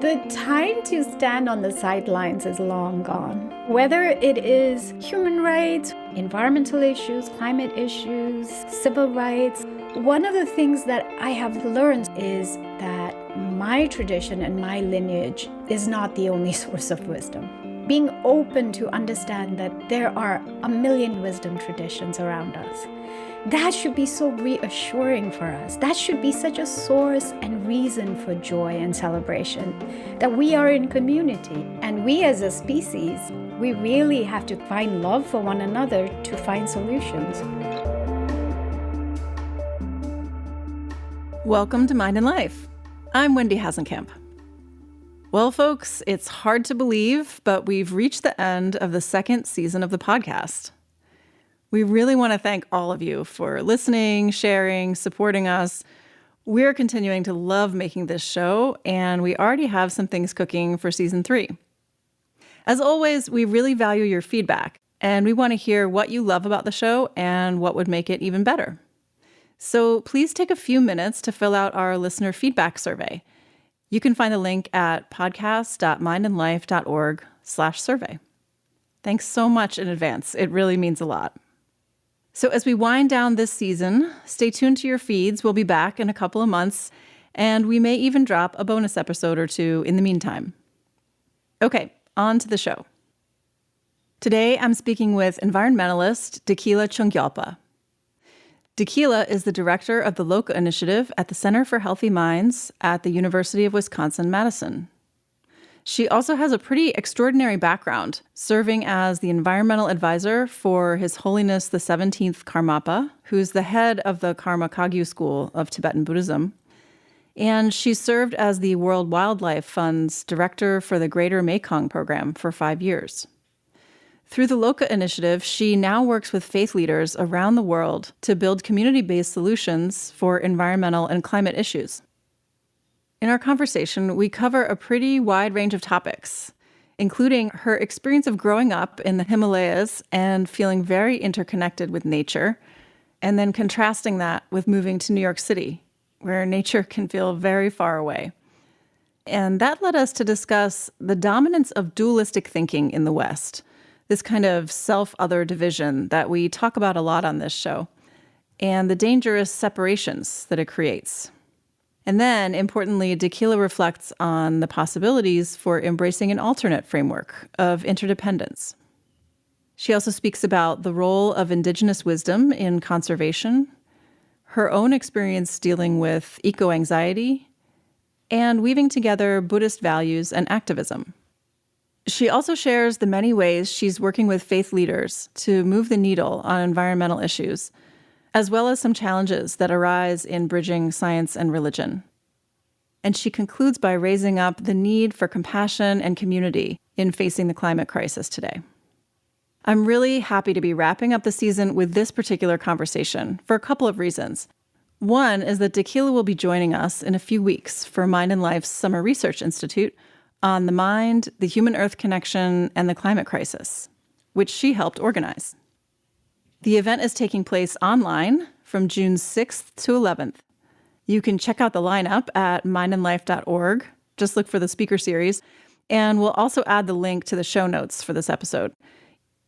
The time to stand on the sidelines is long gone. Whether it is human rights, environmental issues, climate issues, civil rights, one of the things that I have learned is that my tradition and my lineage is not the only source of wisdom. Being open to understand that there are a million wisdom traditions around us. That should be so reassuring for us. That should be such a source and reason for joy and celebration, that we are in community. And we as a species, we really have to find love for one another to find solutions. Welcome to Mind and Life. I'm Wendy Hasenkamp. Well, folks, it's hard to believe, but we've reached the end of the second season of the podcast. We really want to thank all of you for listening, sharing, supporting us. We're continuing to love making this show, and we already have some things cooking for season 3. As always, we really value your feedback, and we want to hear what you love about the show and what would make it even better. So please take a few minutes to fill out our listener feedback survey. You can find the link at podcast.mindandlife.org/survey. Thanks so much in advance. It really means a lot. So as we wind down this season, stay tuned to your feeds. We'll be back in a couple of months, and we may even drop a bonus episode or two in the meantime. Okay, on to the show. Today, I'm speaking with environmentalist Dekila Chungyalpa. Dekila is the director of the Loka Initiative at the Center for Healthy Minds at the University of Wisconsin-Madison. She also has a pretty extraordinary background, serving as the environmental advisor for His Holiness the 17th Karmapa, who's the head of the Karma Kagyu school of Tibetan Buddhism. And she served as the World Wildlife Fund's director for the Greater Mekong program for 5 years. Through the Loka Initiative, she now works with faith leaders around the world to build community-based solutions for environmental and climate issues. In our conversation, we cover a pretty wide range of topics, including her experience of growing up in the Himalayas and feeling very interconnected with nature, and then contrasting that with moving to New York City, where nature can feel very far away. And that led us to discuss the dominance of dualistic thinking in the West, this kind of self-other division that we talk about a lot on this show, and the dangerous separations that it creates. And then, importantly, Dekila reflects on the possibilities for embracing an alternate framework of interdependence. She also speaks about the role of indigenous wisdom in conservation, her own experience dealing with eco-anxiety, and weaving together Buddhist values and activism. She also shares the many ways she's working with faith leaders to move the needle on environmental issues, as well as some challenges that arise in bridging science and religion. And she concludes by raising up the need for compassion and community in facing the climate crisis today. I'm really happy to be wrapping up the season with this particular conversation for a couple of reasons. One is that Dekila will be joining us in a few weeks for Mind and Life's Summer Research Institute on the mind, the human-earth connection, and the climate crisis, which she helped organize. The event is taking place online from June 6th to 11th. You can check out the lineup at mindandlife.org. Just look for the speaker series, and we'll also add the link to the show notes for this episode.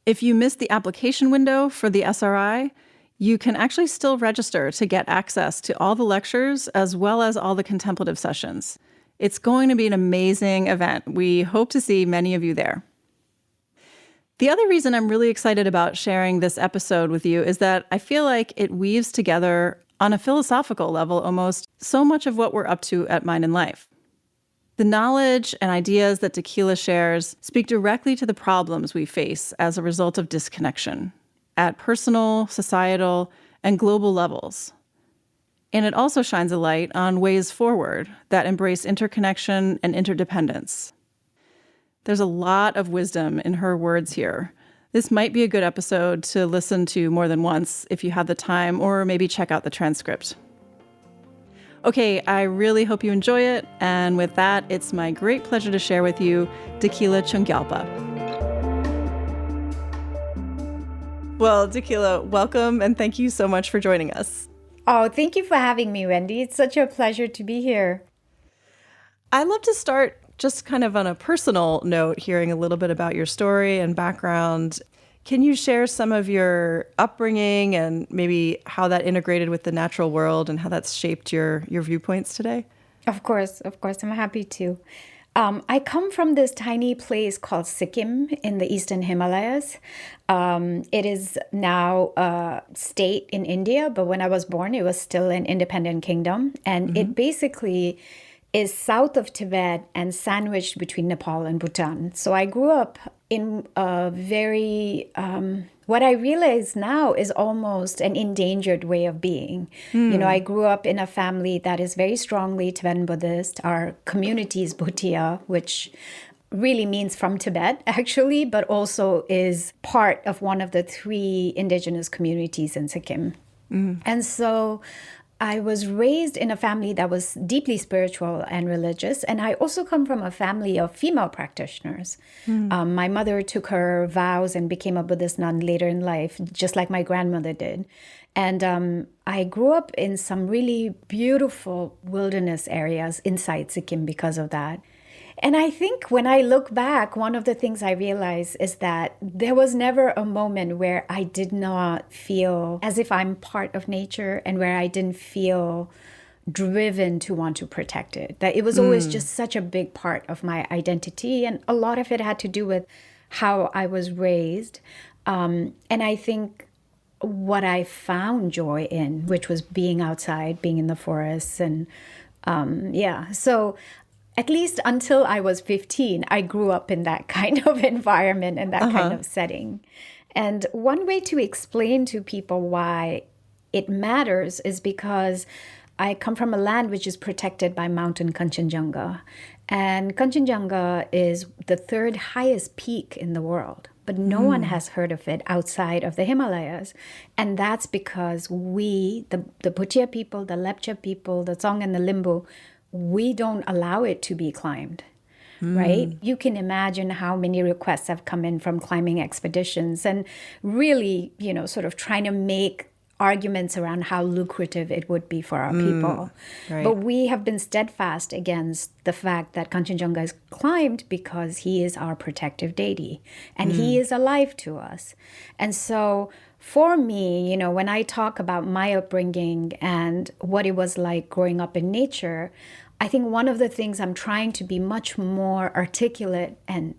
If you missed the application window for the SRI, you can actually still register to get access to all the lectures as well as all the contemplative sessions. It's going to be an amazing event. We hope to see many of you there. The other reason I'm really excited about sharing this episode with you is that I feel like it weaves together on a philosophical level almost so much of what we're up to at Mind and Life. The knowledge and ideas that Dekila shares speak directly to the problems we face as a result of disconnection at personal, societal, and global levels. And it also shines a light on ways forward that embrace interconnection and interdependence. There's a lot of wisdom in her words here. This might be a good episode to listen to more than once if you have the time, or maybe check out the transcript. Okay, I really hope you enjoy it. And with that, it's my great pleasure to share with you Dekila Chungyalpa. Well, Dekila, welcome, and thank you so much for joining us. Oh, thank you for having me, Wendy. It's such a pleasure to be here. I'd love to start just kind of on a personal note, hearing a little bit about your story and background, can you share some of your upbringing and maybe how that integrated with the natural world and how that's shaped your viewpoints today? Of course, I'm happy to. I come from this tiny place called Sikkim in the eastern Himalayas. It is now a state in India, but when I was born, it was still an independent kingdom. And it basically is south of Tibet and sandwiched between Nepal and Bhutan. So I grew up in a very, what I realize now is almost an endangered way of being. You know, I grew up in a family that is very strongly Tibetan Buddhist. Our community is Bhutia, which really means from Tibet, actually, but also is part of one of the 3 indigenous communities in Sikkim. And so I was raised in a family that was deeply spiritual and religious. And I also come from a family of female practitioners. My mother took her vows and became a Buddhist nun later in life, just like my grandmother did. And I grew up in some really beautiful wilderness areas inside Sikkim because of that. And I think when I look back, one of the things I realize is that there was never a moment where I did not feel as if I'm part of nature and where I didn't feel driven to want to protect it. That it was always just such a big part of my identity. And a lot of it had to do with how I was raised. And I think what I found joy in, which was being outside, being in the forests. And so at least until I was 15, I grew up in that kind of environment and that kind of setting. And one way to explain to people why it matters is because I come from a land which is protected by Mountain Kanchenjunga. And Kanchenjunga is the 3rd highest peak in the world, but no one has heard of it outside of the Himalayas. And that's because we, the Bhutia people, the Lepcha people, the Tsong and the Limbu, we don't allow it to be climbed, right? You can imagine how many requests have come in from climbing expeditions and really, you know, sort of trying to make arguments around how lucrative it would be for our people. Right. But we have been steadfast against the fact that Kanchenjunga is climbed because he is our protective deity and he is alive to us. And so for me, you know, when I talk about my upbringing and what it was like growing up in nature, I think one of the things I'm trying to be much more articulate and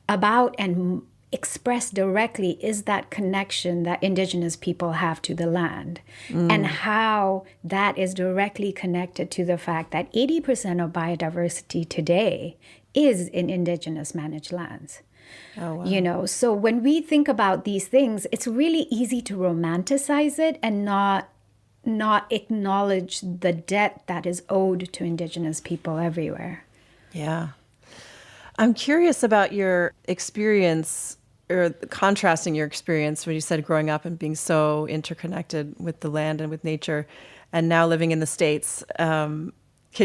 about and express directly is that connection that indigenous people have to the land and how that is directly connected to the fact that 80% of biodiversity today is in indigenous managed lands. Oh, wow. You know, so when we think about these things, it's really easy to romanticize it and not acknowledge the debt that is owed to indigenous people everywhere. Yeah. I'm curious about your experience or contrasting your experience when you said growing up and being so interconnected with the land and with nature and now living in the States. Can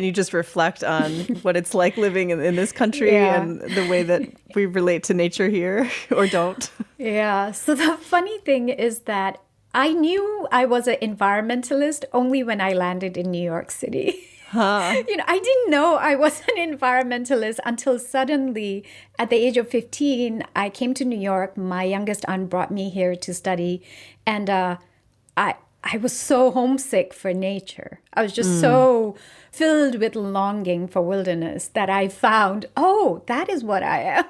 you just reflect on what it's like living in this country and the way that we relate to nature here or don't? Yeah. So the funny thing is that I knew I was an environmentalist only when I landed in New York City. You know, I didn't know I was an environmentalist until suddenly at the age of 15, I came to New York. My youngest aunt brought me here to study. And I was so homesick for nature. I was just so filled with longing for wilderness that I found, oh, that is what I am.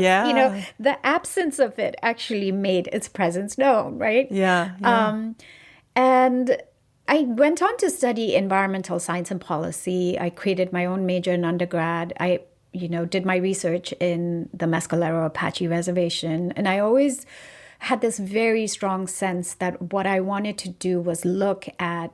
You know, the absence of it actually made its presence known, right? And I went on to study environmental science and policy. I created my own major in undergrad. I, you know, did my research in the Mescalero Apache Reservation. And I always had this very strong sense that what I wanted to do was look at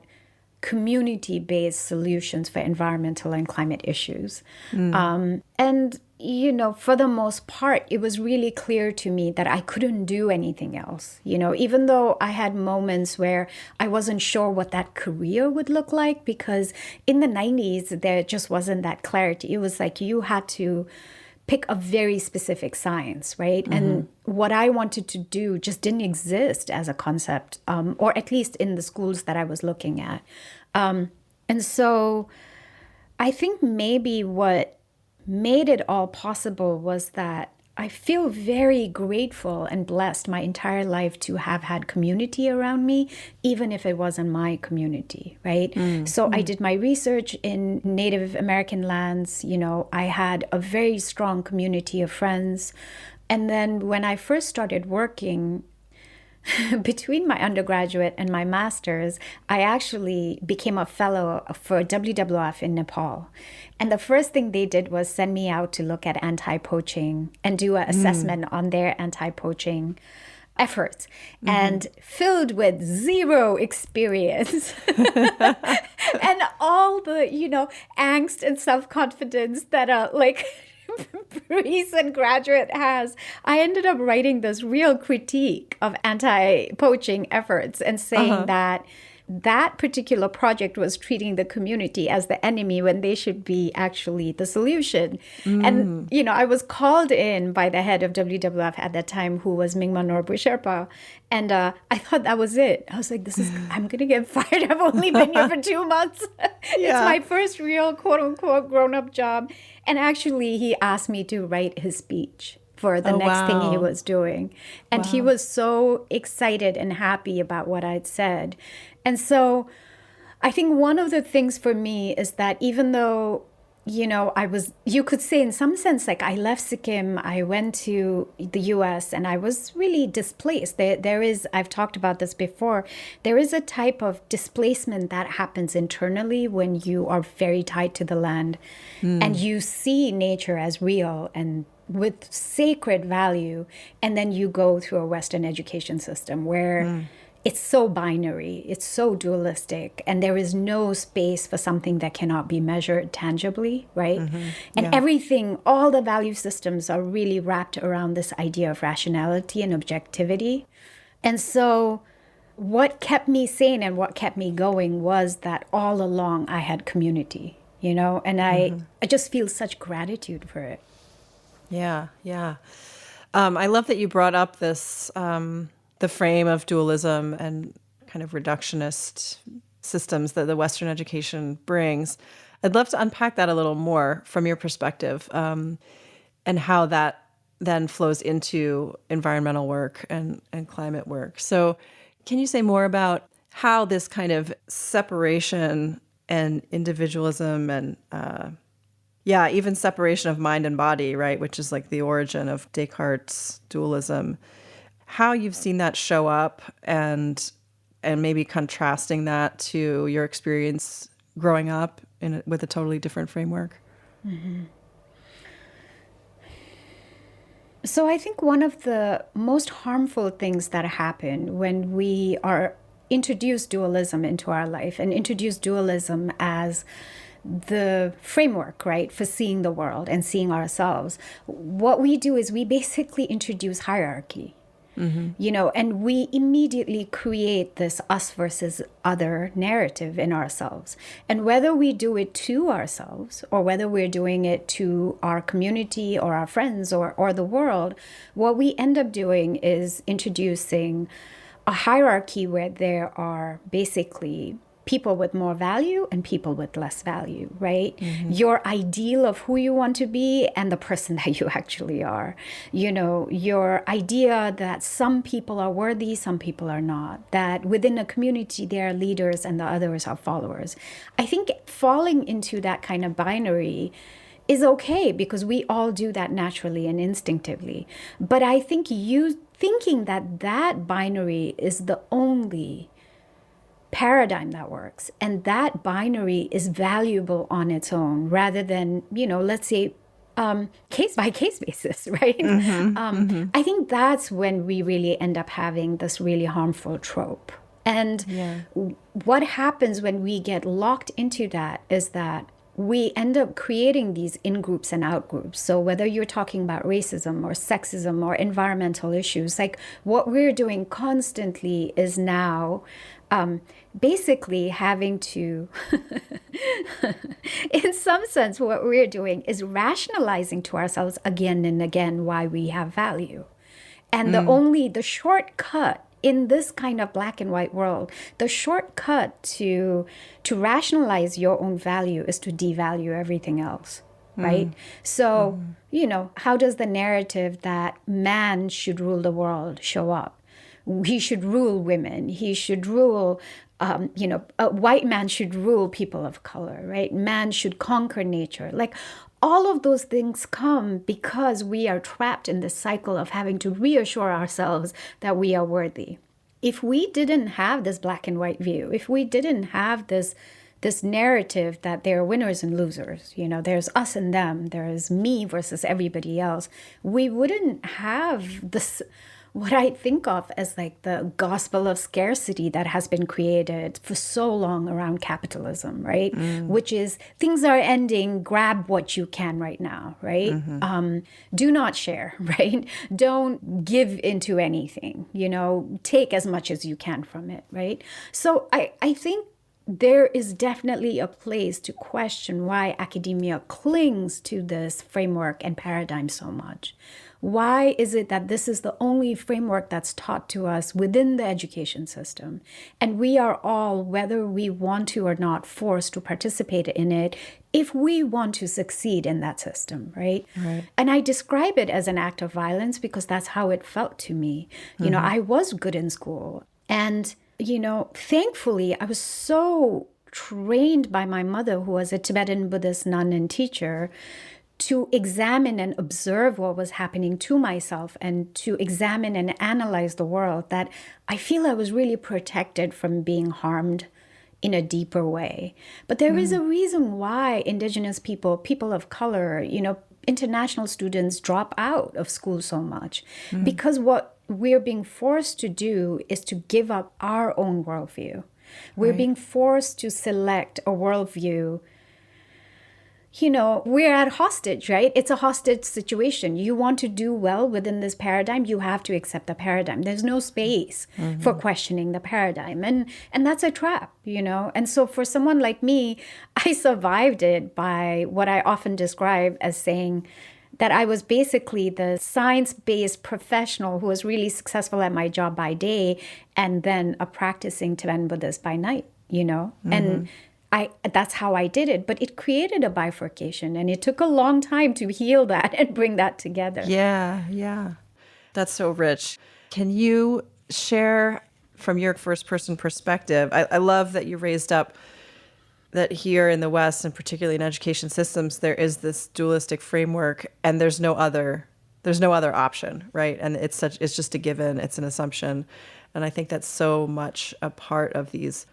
community-based solutions for environmental and climate issues. And, you know, for the most part, it was really clear to me that I couldn't do anything else. You know, even though I had moments where I wasn't sure what that career would look like, because in the 90s, there just wasn't that clarity. It was like you had to pick a very specific science, right? And what I wanted to do just didn't exist as a concept, or at least in the schools that I was looking at. And so I think maybe what made it all possible was that I feel very grateful and blessed my entire life to have had community around me, even if it wasn't my community, right? So I did my research in Native American lands. I had a very strong community of friends. And then when I first started working, between my undergraduate and my master's, I actually became a fellow for WWF in Nepal. And the first thing they did was send me out to look at anti-poaching and do an assessment on their anti-poaching efforts, and filled with zero experience and all the, angst and self-confidence that are like recent graduate has, I ended up writing this real critique of anti-poaching efforts and saying that particular project was treating the community as the enemy when they should be actually the solution. And, I was called in by the head of WWF at that time, who was Mingma Norbu Sherpa. And I thought that was it. I was like, I'm going to get fired. I've only been here for 2 months. It's my first real quote unquote grown-up job. And actually, he asked me to write his speech for the next thing he was doing. And he was so excited and happy about what I'd said. And so I think one of the things for me is that even though, you could say in some sense, like I left Sikkim, I went to the US and I was really displaced. There is, I've talked about this before, there is a type of displacement that happens internally when you are very tied to the land and you see nature as real and with sacred value. And then you go through a Western education system where it's so binary, it's so dualistic, and there is no space for something that cannot be measured tangibly, right? And everything, all the value systems are really wrapped around this idea of rationality and objectivity. And so what kept me sane and what kept me going was that all along I had community, and I just feel such gratitude for it. Yeah. I love that you brought up this, the frame of dualism and kind of reductionist systems that the Western education brings. I'd love to unpack that a little more from your perspective, and how that then flows into environmental work and climate work. So can you say more about how this kind of separation and individualism and even separation of mind and body, right, which is like the origin of Descartes' dualism, how you've seen that show up and maybe contrasting that to your experience growing up with a totally different framework? So I think one of the most harmful things that happen when we are introduce dualism into our life and introduce dualism as the framework, right, for seeing the world and seeing ourselves, what we do is we basically introduce hierarchy. And we immediately create this us versus other narrative in ourselves. And whether we do it to ourselves or whether we're doing it to our community or our friends or the world, what we end up doing is introducing a hierarchy where there are basically people with more value and people with less value, right? Your ideal of who you want to be and the person that you actually are. Your idea that some people are worthy, some people are not. That within a community, there are leaders and the others are followers. I think falling into that kind of binary is okay because we all do that naturally and instinctively. But I think you thinking that binary is the only paradigm that works and that binary is valuable on its own rather than, let's say, case by case basis, right? I think that's when we really end up having this really harmful trope. And what happens when we get locked into that is that we end up creating these in-groups and out-groups. So whether you're talking about racism or sexism or environmental issues, like what we're doing constantly is now basically having to, in some sense, what we're doing is rationalizing to ourselves again and again why we have value. And the shortcut in this kind of black and white world, the shortcut to rationalize your own value is to devalue everything else. right? So, how does the narrative that man should rule the world show up? He should rule women. He should rule, a white man should rule people of color, right? Man should conquer nature. Like all of those things come because we are trapped in this cycle of having to reassure ourselves that we are worthy. If we didn't have this black and white view, if we didn't have this narrative that there are winners and losers, there's us and them, there's me versus everybody else, we wouldn't have this, what I think of as like the gospel of scarcity that has been created for so long around capitalism, right? Which is things are ending, grab what you can right now, right? Do not share, right? Don't give into anything, take as much as you can from it, right? So I think there is definitely a place to question why academia clings to this framework and paradigm so much. Why is it that this is the only framework that's taught to us within the education system? And we are all, whether we want to or not, forced to participate in it if we want to succeed in that system, right? And I describe it as an act of violence because that's how it felt to me. I was good in school. And thankfully, I was so trained by my mother, who was a Tibetan Buddhist nun and teacher, to examine and observe what was happening to myself and to examine and analyze the world, that I feel I was really protected from being harmed in a deeper way. But there is a reason why indigenous people of color, international students drop out of school so much, because what we're being forced to do is to give up our own worldview. We're being forced to select a worldview. We're at hostage, right? It's a hostage situation. You want to do well within this paradigm, you have to accept the paradigm. There's no space for questioning the paradigm. And that's a trap, And so for someone like me, I survived it by what I often describe as saying that I was basically the science-based professional who was really successful at my job by day and then a practicing Tibetan Buddhist by night, And that's how I did it. But it created a bifurcation, and it took a long time to heal that and bring that together. Yeah. That's so rich. Can you share from your first-person perspective? I love that you raised up that here in the West, and particularly in education systems, there is this dualistic framework, and there's no other option, right? And it's just a given, it's an assumption. And I think that's so much a part of these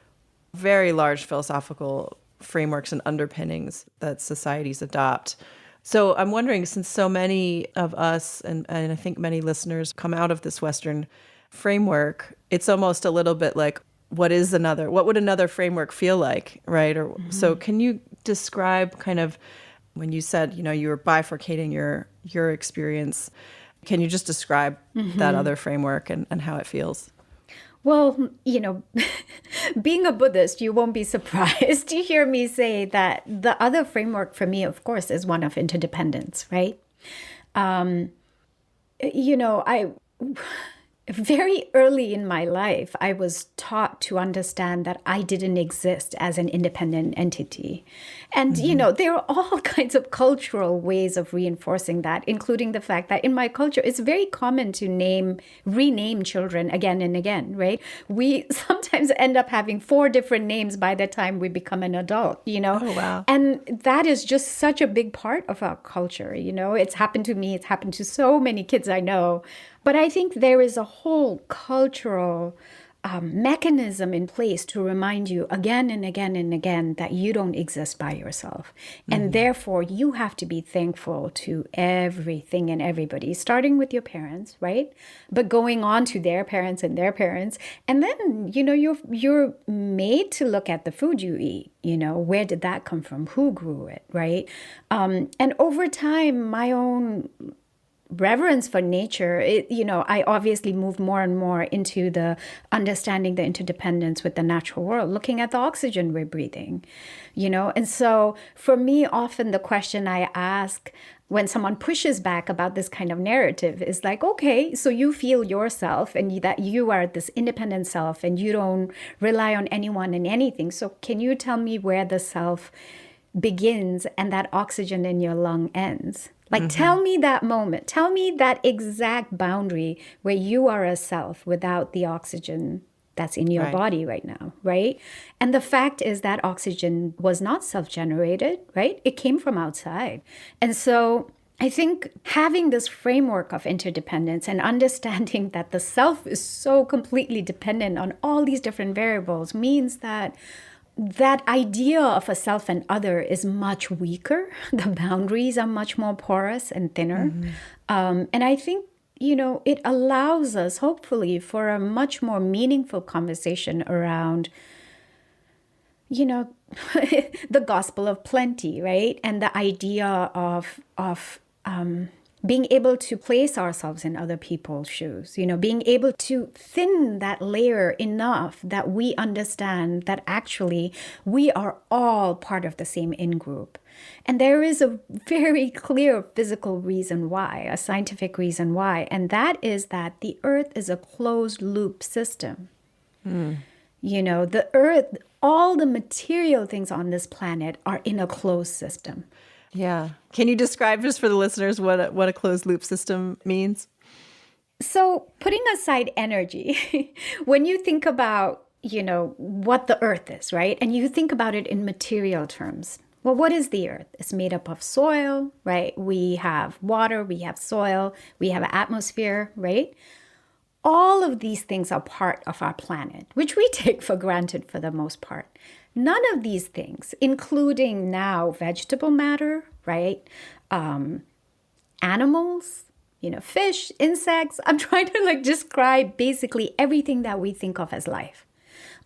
very large philosophical frameworks and underpinnings that societies adopt. So I'm wondering, since so many of us, and I think many listeners come out of this Western framework, it's almost a little bit like, what would another framework feel like, right? Or so can you describe kind of, when you said, you were bifurcating your experience, can you just describe that other framework and how it feels? Well, being a Buddhist, you won't be surprised to hear me say that the other framework for me, of course, is one of interdependence, right? Very early in my life, I was taught to understand that I didn't exist as an independent entity. And, there are all kinds of cultural ways of reinforcing that, including the fact that in my culture, it's very common to rename children again and again, right? We sometimes end up having 4 different names by the time we become an adult, Oh, wow. And that is just such a big part of our culture, It's happened to me. It's happened to so many kids I know. But I think there is a whole cultural mechanism in place to remind you again and again and again that you don't exist by yourself. And therefore, you have to be thankful to everything and everybody, starting with your parents, right? But going on to their parents and their parents. And then, you're made to look at the food you eat. Where did that come from? Who grew it, right? And over time, my own reverence for nature, I obviously moved more and more into the understanding the interdependence with the natural world, looking at the oxygen we're breathing, And so for me, often the question I ask when someone pushes back about this kind of narrative is like, okay, so you feel yourself and that you are this independent self and you don't rely on anyone and anything. So can you tell me where the self begins and that oxygen in your lung ends. Like, tell me that moment. Tell me that exact boundary where you are a self without the oxygen that's in your body right now, right? And the fact is that oxygen was not self-generated, right? It came from outside. And so I think having this framework of interdependence and understanding that the self is so completely dependent on all these different variables means that that idea of a self and other is much weaker. The boundaries are much more porous and thinner. And I think, it allows us, hopefully, for a much more meaningful conversation around, the gospel of plenty, right? And the idea of being able to place ourselves in other people's shoes, being able to thin that layer enough that we understand that actually we are all part of the same in-group. And there is a very clear physical reason why, a scientific reason why, and that is that the earth is a closed loop system. The earth, all the material things on this planet are in a closed system. Yeah. Can you describe just for the listeners what a closed loop system means? So putting aside energy, when you think about, what the earth is, right? And you think about it in material terms. Well, what is the earth? It's made up of soil, right? We have water, we have soil, we have an atmosphere, right? All of these things are part of our planet, which we take for granted for the most part. None of these things, including now vegetable matter, right? Animals, fish, insects. I'm trying to describe basically everything that we think of as life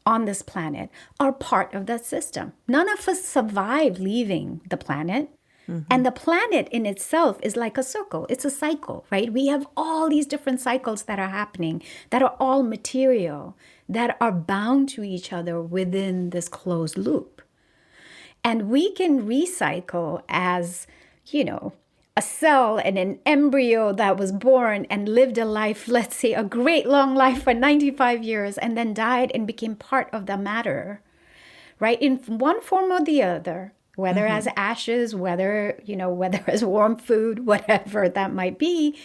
on this planet are part of that system. None of us survive leaving the planet. And the planet in itself is like a circle. It's a cycle, right? We have all these different cycles that are happening that are all material, that are bound to each other within this closed loop. And we can recycle as, a cell and an embryo that was born and lived a life, let's say a great long life for 95 years, and then died and became part of the matter, right? In one form or the other. Whether as ashes, whether as warm food, whatever that might be.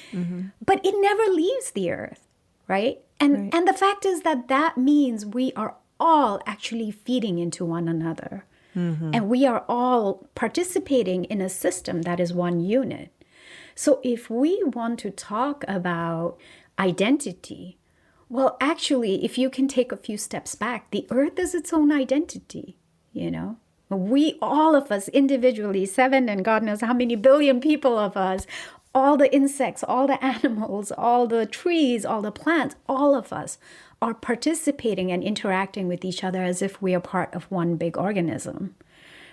But it never leaves the earth, right? And the fact is that means we are all actually feeding into one another. And we are all participating in a system that is one unit. So if we want to talk about identity, well, actually, if you can take a few steps back, the earth is its own identity, We, all of us individually, 7 and God knows how many billion people of us, all the insects, all the animals, all the trees, all the plants, all of us are participating and interacting with each other as if we are part of one big organism,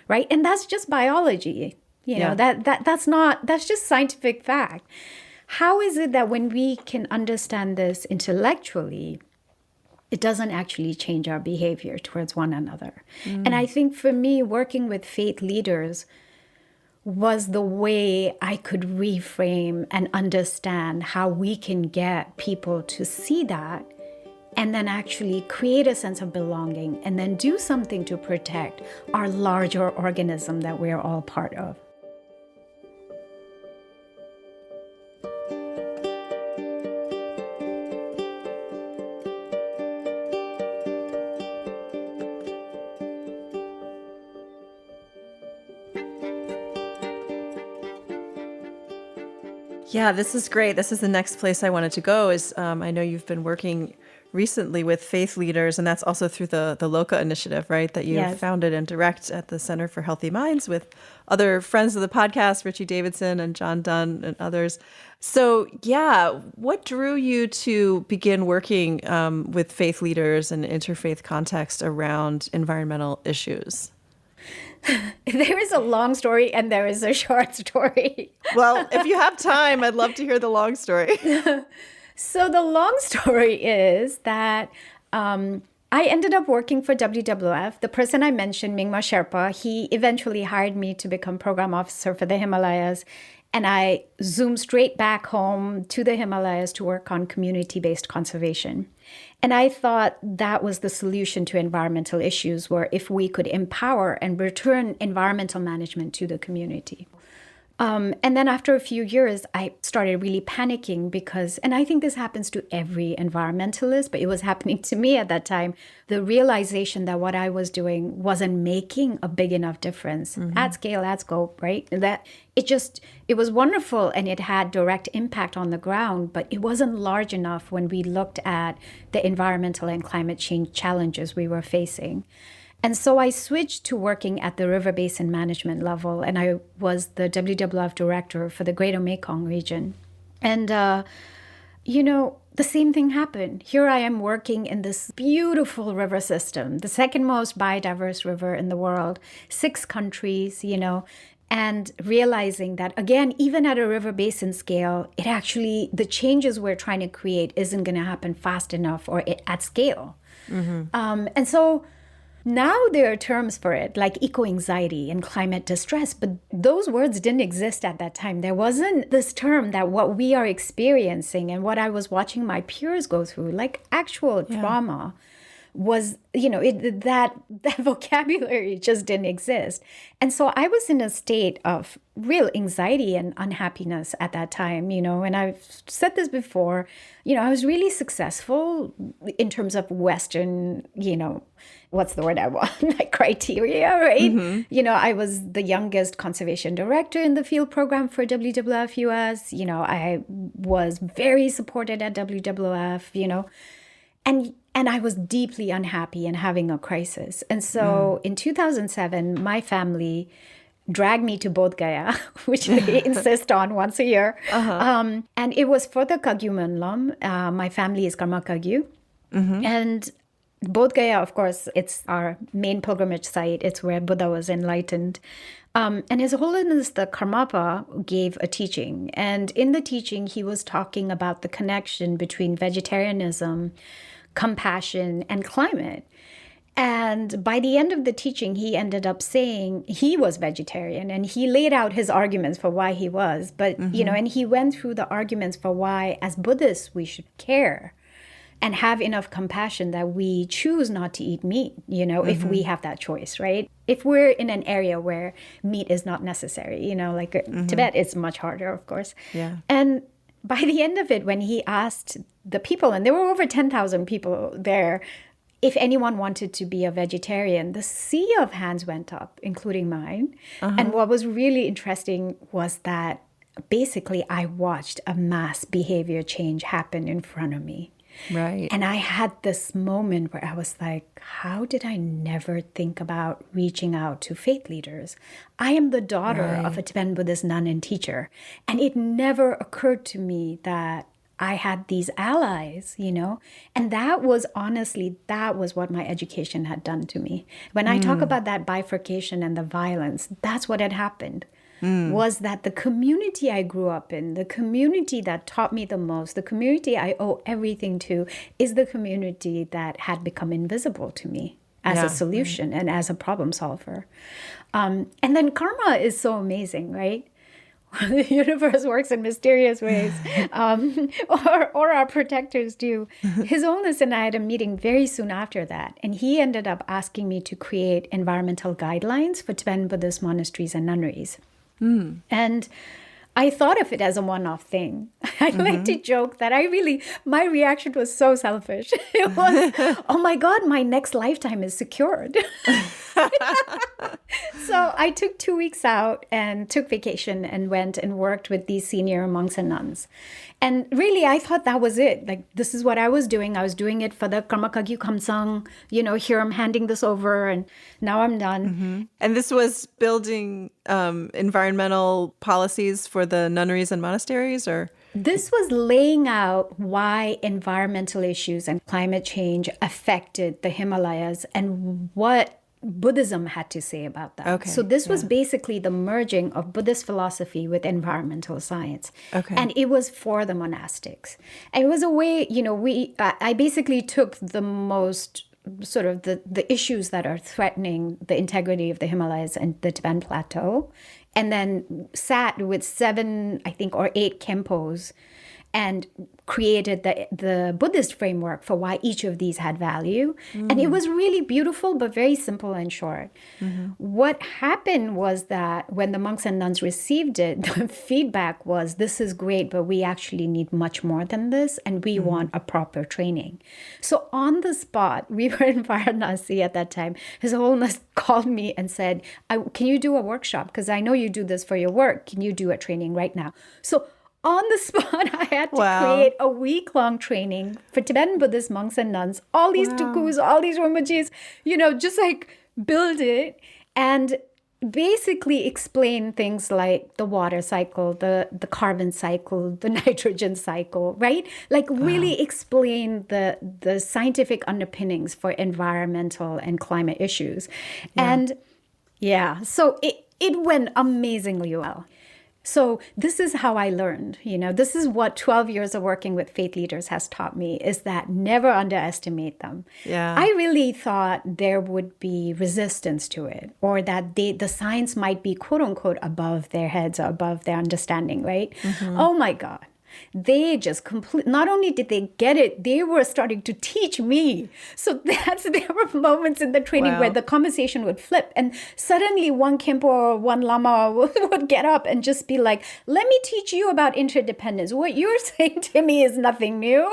right? And that's just biology, that's just scientific fact. How is it that when we can understand this intellectually, it doesn't actually change our behavior towards one another? And I think for me, working with faith leaders was the way I could reframe and understand how we can get people to see that and then actually create a sense of belonging and then do something to protect our larger organism that we're all part of. Yeah, this is great. This is the next place I wanted to go is I know you've been working recently with faith leaders, and that's also through the Loka initiative, right, that you founded and direct at the Center for Healthy Minds with other friends of the podcast, Richie Davidson and John Dunn and others. So, what drew you to begin working with faith leaders in an interfaith context around environmental issues? There is a long story and there is a short story. Well, if you have time, I'd love to hear the long story. So the long story is that I ended up working for WWF. The person I mentioned, Mingma Sherpa, he eventually hired me to become program officer for the Himalayas. And I zoomed straight back home to the Himalayas to work on community-based conservation. And I thought that was the solution to environmental issues, where if we could empower and return environmental management to the community. And then after a few years, I started really panicking because, and I think this happens to every environmentalist, but it was happening to me at that time, the realization that what I was doing wasn't making a big enough difference at scale, at scope, right? That it was wonderful and it had direct impact on the ground, but it wasn't large enough when we looked at the environmental and climate change challenges we were facing. And so I switched to working at the river basin management level, and I was the WWF director for the Greater Mekong region. And, the same thing happened. Here I am working in this beautiful river system, the second most biodiverse river in the world, 6 countries, and realizing that, again, even at a river basin scale, the changes we're trying to create isn't going to happen fast enough or at scale. And so now there are terms for it, like eco-anxiety and climate distress, but those words didn't exist at that time. There wasn't this term that what we are experiencing and what I was watching my peers go through, like actual trauma, was, that vocabulary just didn't exist. And so I was in a state of real anxiety and unhappiness at that time, and I've said this before, I was really successful in terms of Western, what's the word I want, like criteria, right? I was the youngest conservation director in the field program for WWF US. I was very supported at WWF, and I was deeply unhappy and having a crisis. And so in 2007, my family dragged me to Bodh Gaya, which they insist on once a year. And it was for the Kagyu Monlam. My family is Karma Kagyu. And Bodh Gaya, of course, it's our main pilgrimage site. It's where Buddha was enlightened. And His Holiness the Karmapa gave a teaching. And in the teaching, he was talking about the connection between vegetarianism, compassion, and climate. And by the end of the teaching, he ended up saying he was vegetarian, and he laid out his arguments for why he was. But, and he went through the arguments for why, as Buddhists, we should care and have enough compassion that we choose not to eat meat, if we have that choice, right? If we're in an area where meat is not necessary, like Tibet is much harder, of course. Yeah. And by the end of it, when he asked the people, and there were over 10,000 people there, if anyone wanted to be a vegetarian, the sea of hands went up, including mine. And what was really interesting was that basically I watched a mass behavior change happen in front of me. Right. And I had this moment where I was like, how did I never think about reaching out to faith leaders? I am the daughter of a Tibetan Buddhist nun and teacher. And it never occurred to me that I had these allies, and that was what my education had done to me. When I talk about that bifurcation and the violence, that's what had happened. Was that the community I grew up in, the community that taught me the most, the community I owe everything to, is the community that had become invisible to me as a solution and as a problem solver. And then karma is so amazing, right? The universe works in mysterious ways, or our protectors do. His Holiness and I had a meeting very soon after that, and he ended up asking me to create environmental guidelines for Tibetan Buddhist monasteries and nunneries. And I thought of it as a one-off thing. I like to joke that my reaction was so selfish. It was, oh my God, my next lifetime is secured. So I took 2 weeks out and took vacation and went and worked with these senior monks and nuns. And really, I thought that was it. Like, this is what I was doing. I was doing it for the Karma Kagyu Kamsang. Here I'm handing this over, and now I'm done. And this was building environmental policies for the nunneries and monasteries, or? This was laying out why environmental issues and climate change affected the Himalayas and what Buddhism had to say about that. Okay, so this was basically the merging of Buddhist philosophy with environmental science. Okay. And it was for the monastics. And it was a way, I basically took the most sort of the issues that are threatening the integrity of the Himalayas and the Tibetan Plateau, and then sat with 7, I think, or 8 Khenpos and created the Buddhist framework for why each of these had value. And it was really beautiful, but very simple and short. What happened was that when the monks and nuns received it, the feedback was, this is great, but we actually need much more than this, and we want a proper training. So on the spot, we were in Varanasi at that time. His Holiness called me and said, can you do a workshop? Because I know you do this for your work. Can you do a training right now? So on the spot, I had to create a week-long training for Tibetan Buddhist monks and nuns, all these tukus, all these rinpoches, just like build it and basically explain things like the water cycle, the carbon cycle, the nitrogen cycle, right? Like really explain the scientific underpinnings for environmental and climate issues. And so it went amazingly well. So this is how I learned, this is what 12 years of working with faith leaders has taught me, is that never underestimate them. Yeah. I really thought there would be resistance to it, or that the science might be quote unquote above their heads or above their understanding, right? Oh my God. They just not only did they get it, they were starting to teach me. So there were moments in the training where the conversation would flip, and suddenly one Khenpo or one Lama would get up and just be like, let me teach you about interdependence. What you're saying to me is nothing new.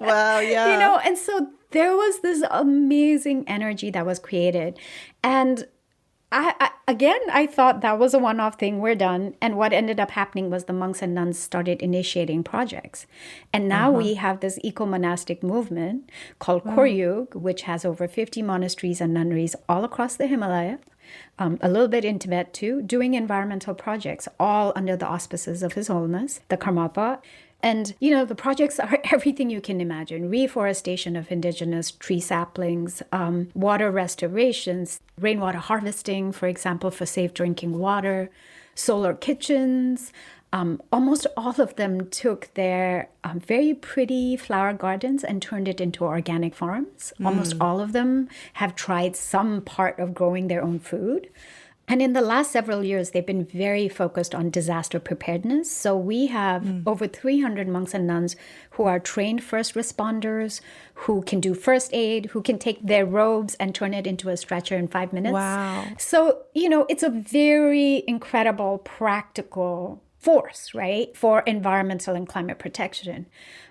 Wow, yeah. And so there was this amazing energy that was created. And I thought that was a one-off thing. We're done. And what ended up happening was the monks and nuns started initiating projects. And now we have this eco-monastic movement called Koryug, which has over 50 monasteries and nunneries all across the Himalaya, a little bit in Tibet too, doing environmental projects, all under the auspices of His Holiness, the Karmapa. And, the projects are everything you can imagine. Reforestation of indigenous tree saplings, water restorations, rainwater harvesting, for example, for safe drinking water, solar kitchens. Almost all of them took their very pretty flower gardens and turned it into organic farms. Almost all of them have tried some part of growing their own food. And in the last several years, they've been very focused on disaster preparedness. So we have over 300 monks and nuns who are trained first responders, who can do first aid, who can take their robes and turn it into a stretcher in 5 minutes. Wow. So, it's a very incredible, practical force, right, for environmental and climate protection.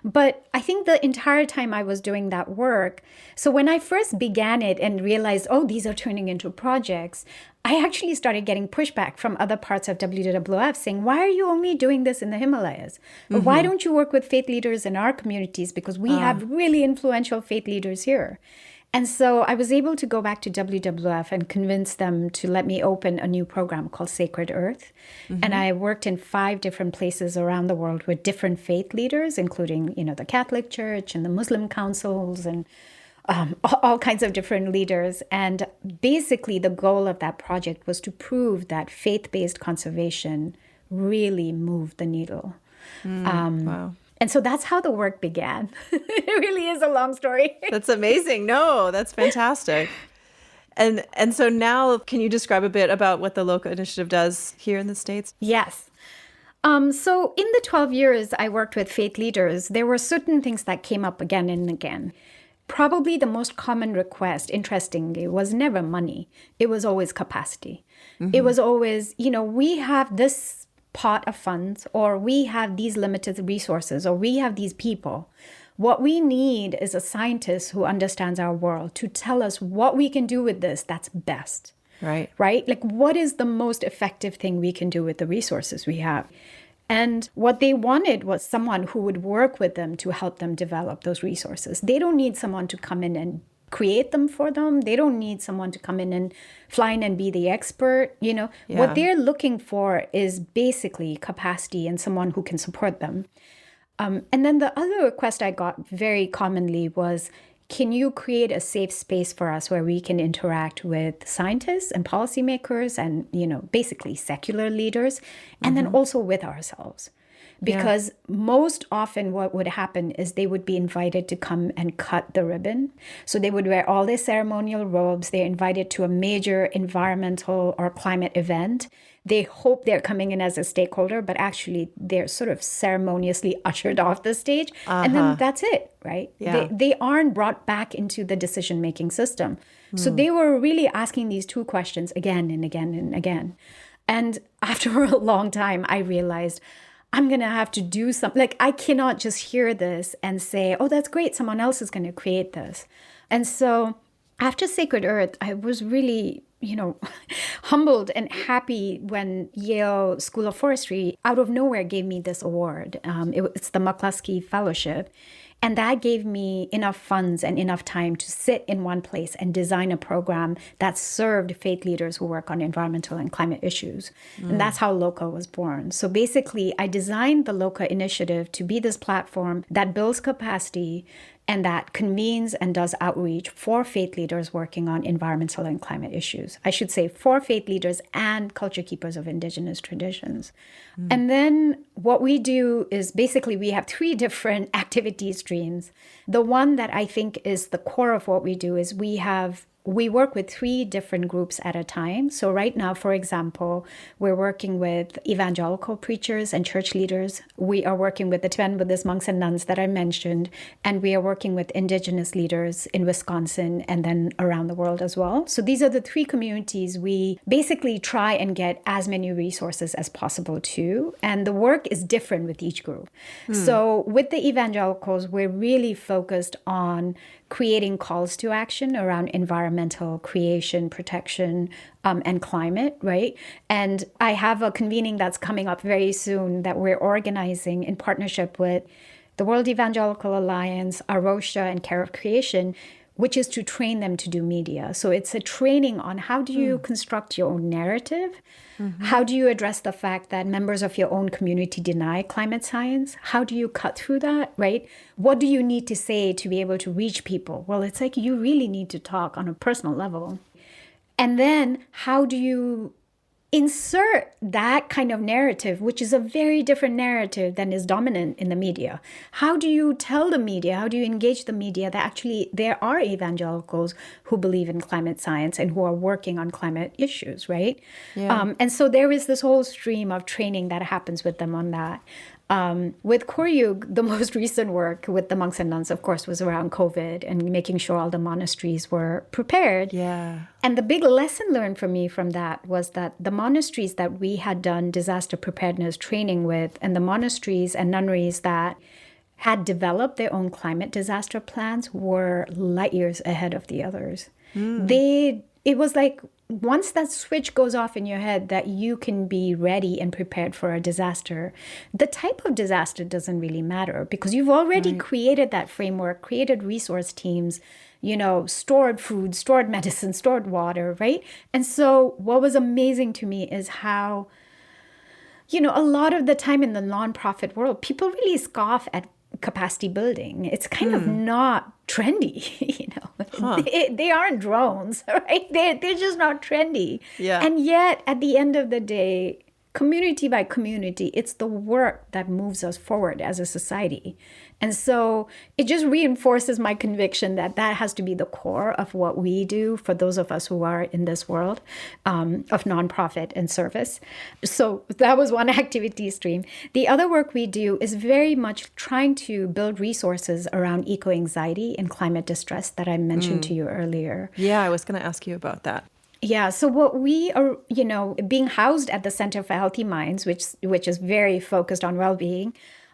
But I think the entire time I was doing that work, so when I first began it and realized, these are turning into projects, I actually started getting pushback from other parts of WWF saying, why are you only doing this in the Himalayas? Or why don't you work with faith leaders in our communities? Because we have really influential faith leaders here. And so I was able to go back to WWF and convince them to let me open a new program called Sacred Earth. And I worked in 5 different places around the world with different faith leaders, including, the Catholic Church and the Muslim councils and all kinds of different leaders. And basically the goal of that project was to prove that faith-based conservation really moved the needle. Wow. And so that's how the work began. It really is a long story. That's amazing. No, that's fantastic. And so now, can you describe a bit about what the Loka Initiative does here in the States? Yes. So in the 12 years I worked with faith leaders, there were certain things that came up again and again. Probably the most common request, interestingly, was never money. It was always capacity. It was always, we have this pot of funds, or we have these limited resources, or we have these people. What we need is a scientist who understands our world to tell us what we can do with this that's best. Right. Right? Like, what is the most effective thing we can do with the resources we have? And what they wanted was someone who would work with them to help them develop those resources. They don't need someone to come in and create them for them. They don't need someone to come in and fly in and be the expert. What they're looking for is basically capacity and someone who can support them. And then the other request I got very commonly was, can you create a safe space for us where we can interact with scientists and policymakers and, basically secular leaders, and then also with ourselves? because most often what would happen is they would be invited to come and cut the ribbon. So they would wear all their ceremonial robes. They're invited to a major environmental or climate event. They hope they're coming in as a stakeholder, but actually they're sort of ceremoniously ushered off the stage. And then that's it, right? Yeah. They aren't brought back into the decision-making system. So they were really asking these two questions again and again and again. And after a long time, I realized I'm going to have to do something. Like, I cannot just hear this and say, oh, that's great, someone else is going to create this. And so after Sacred Earth, I was really, humbled and happy when Yale School of Forestry out of nowhere gave me this award. It's the McCluskey Fellowship. And that gave me enough funds and enough time to sit in one place and design a program that served faith leaders who work on environmental and climate issues. And that's how LOCA was born. So basically, I designed the LOCA initiative to be this platform that builds capacity and that convenes and does outreach for faith leaders working on environmental and climate issues. I should say for faith leaders and culture keepers of indigenous traditions. And then what we do is basically we have 3 different activity streams. The one that I think is the core of what we do is we work with 3 different groups at a time. So right now, for example, we're working with evangelical preachers and church leaders. We are working with the Tibetan Buddhist monks and nuns that I mentioned. And we are working with indigenous leaders in Wisconsin and then around the world as well. So these are the 3 communities we basically try and get as many resources as possible to. And the work is different with each group. So with the evangelicals, we're really focused on creating calls to action around environmental creation, protection, and climate, right? And I have a convening that's coming up very soon that we're organizing in partnership with the World Evangelical Alliance, Arosha, and Care of Creation, which is to train them to do media. So it's a training on how do you construct your own narrative? How do you address the fact that members of your own community deny climate science? How do you cut through that, right? What do you need to say to be able to reach people? Well, it's like you really need to talk on a personal level. And then how do you insert that kind of narrative, which is a very different narrative than is dominant in the media? How do you tell the media, how do you engage the media that actually there are evangelicals who believe in climate science and who are working on climate issues, right? Yeah. And so there is this whole stream of training that happens with them on that. With Koryug, the most recent work with the monks and nuns, of course, was around COVID and making sure all the monasteries were prepared. Yeah. And the big lesson learned for me from that was that the monasteries that we had done disaster preparedness training with, and the monasteries and nunneries that had developed their own climate disaster plans were light years ahead of the others. It was like once that switch goes off in your head that you can be ready and prepared for a disaster, the type of disaster doesn't really matter because you've already created that framework, created resource teams, stored food, stored medicine, stored water, right? And so what was amazing to me is how, a lot of the time in the nonprofit world, people really scoff at capacity building. It's kind of not trendy, They aren't drones, right? They're just not trendy. Yeah. And yet, at the end of the day, community by community, it's the work that moves us forward as a society. And so it just reinforces my conviction that that has to be the core of what we do for those of us who are in this world of nonprofit and service. So that was one activity stream. The other work we do is very much trying to build resources around eco-anxiety and climate distress that I mentioned to you earlier. Yeah, I was going to ask you about that. Yeah, so what we are, being housed at the Center for Healthy Minds, which is very focused on well-being,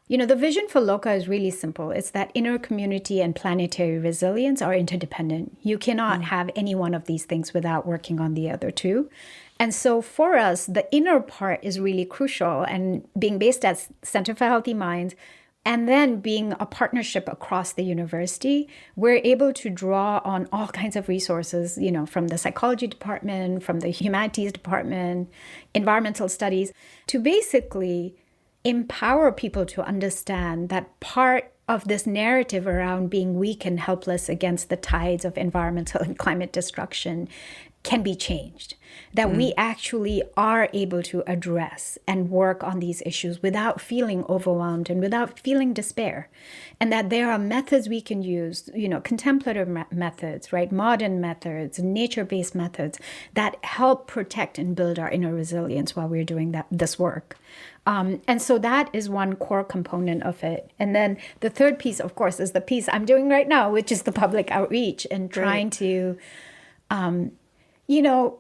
the vision for LOCA is really simple. It's that inner community and planetary resilience are interdependent. You cannot have any one of these things without working on the other two. And so for us, the inner part is really crucial. And being based at Center for Healthy Minds, and then being a partnership across the university, we're able to draw on all kinds of resources, from the psychology department, from the humanities department, environmental studies, to basically empower people to understand that part of this narrative around being weak and helpless against the tides of environmental and climate destruction can be changed, that we actually are able to address and work on these issues without feeling overwhelmed and without feeling despair. And that there are methods we can use, contemplative methods, right? Modern methods, nature-based methods that help protect and build our inner resilience while we're doing this work. And so that is one core component of it. And then the third piece, of course, is the piece I'm doing right now, which is the public outreach and trying to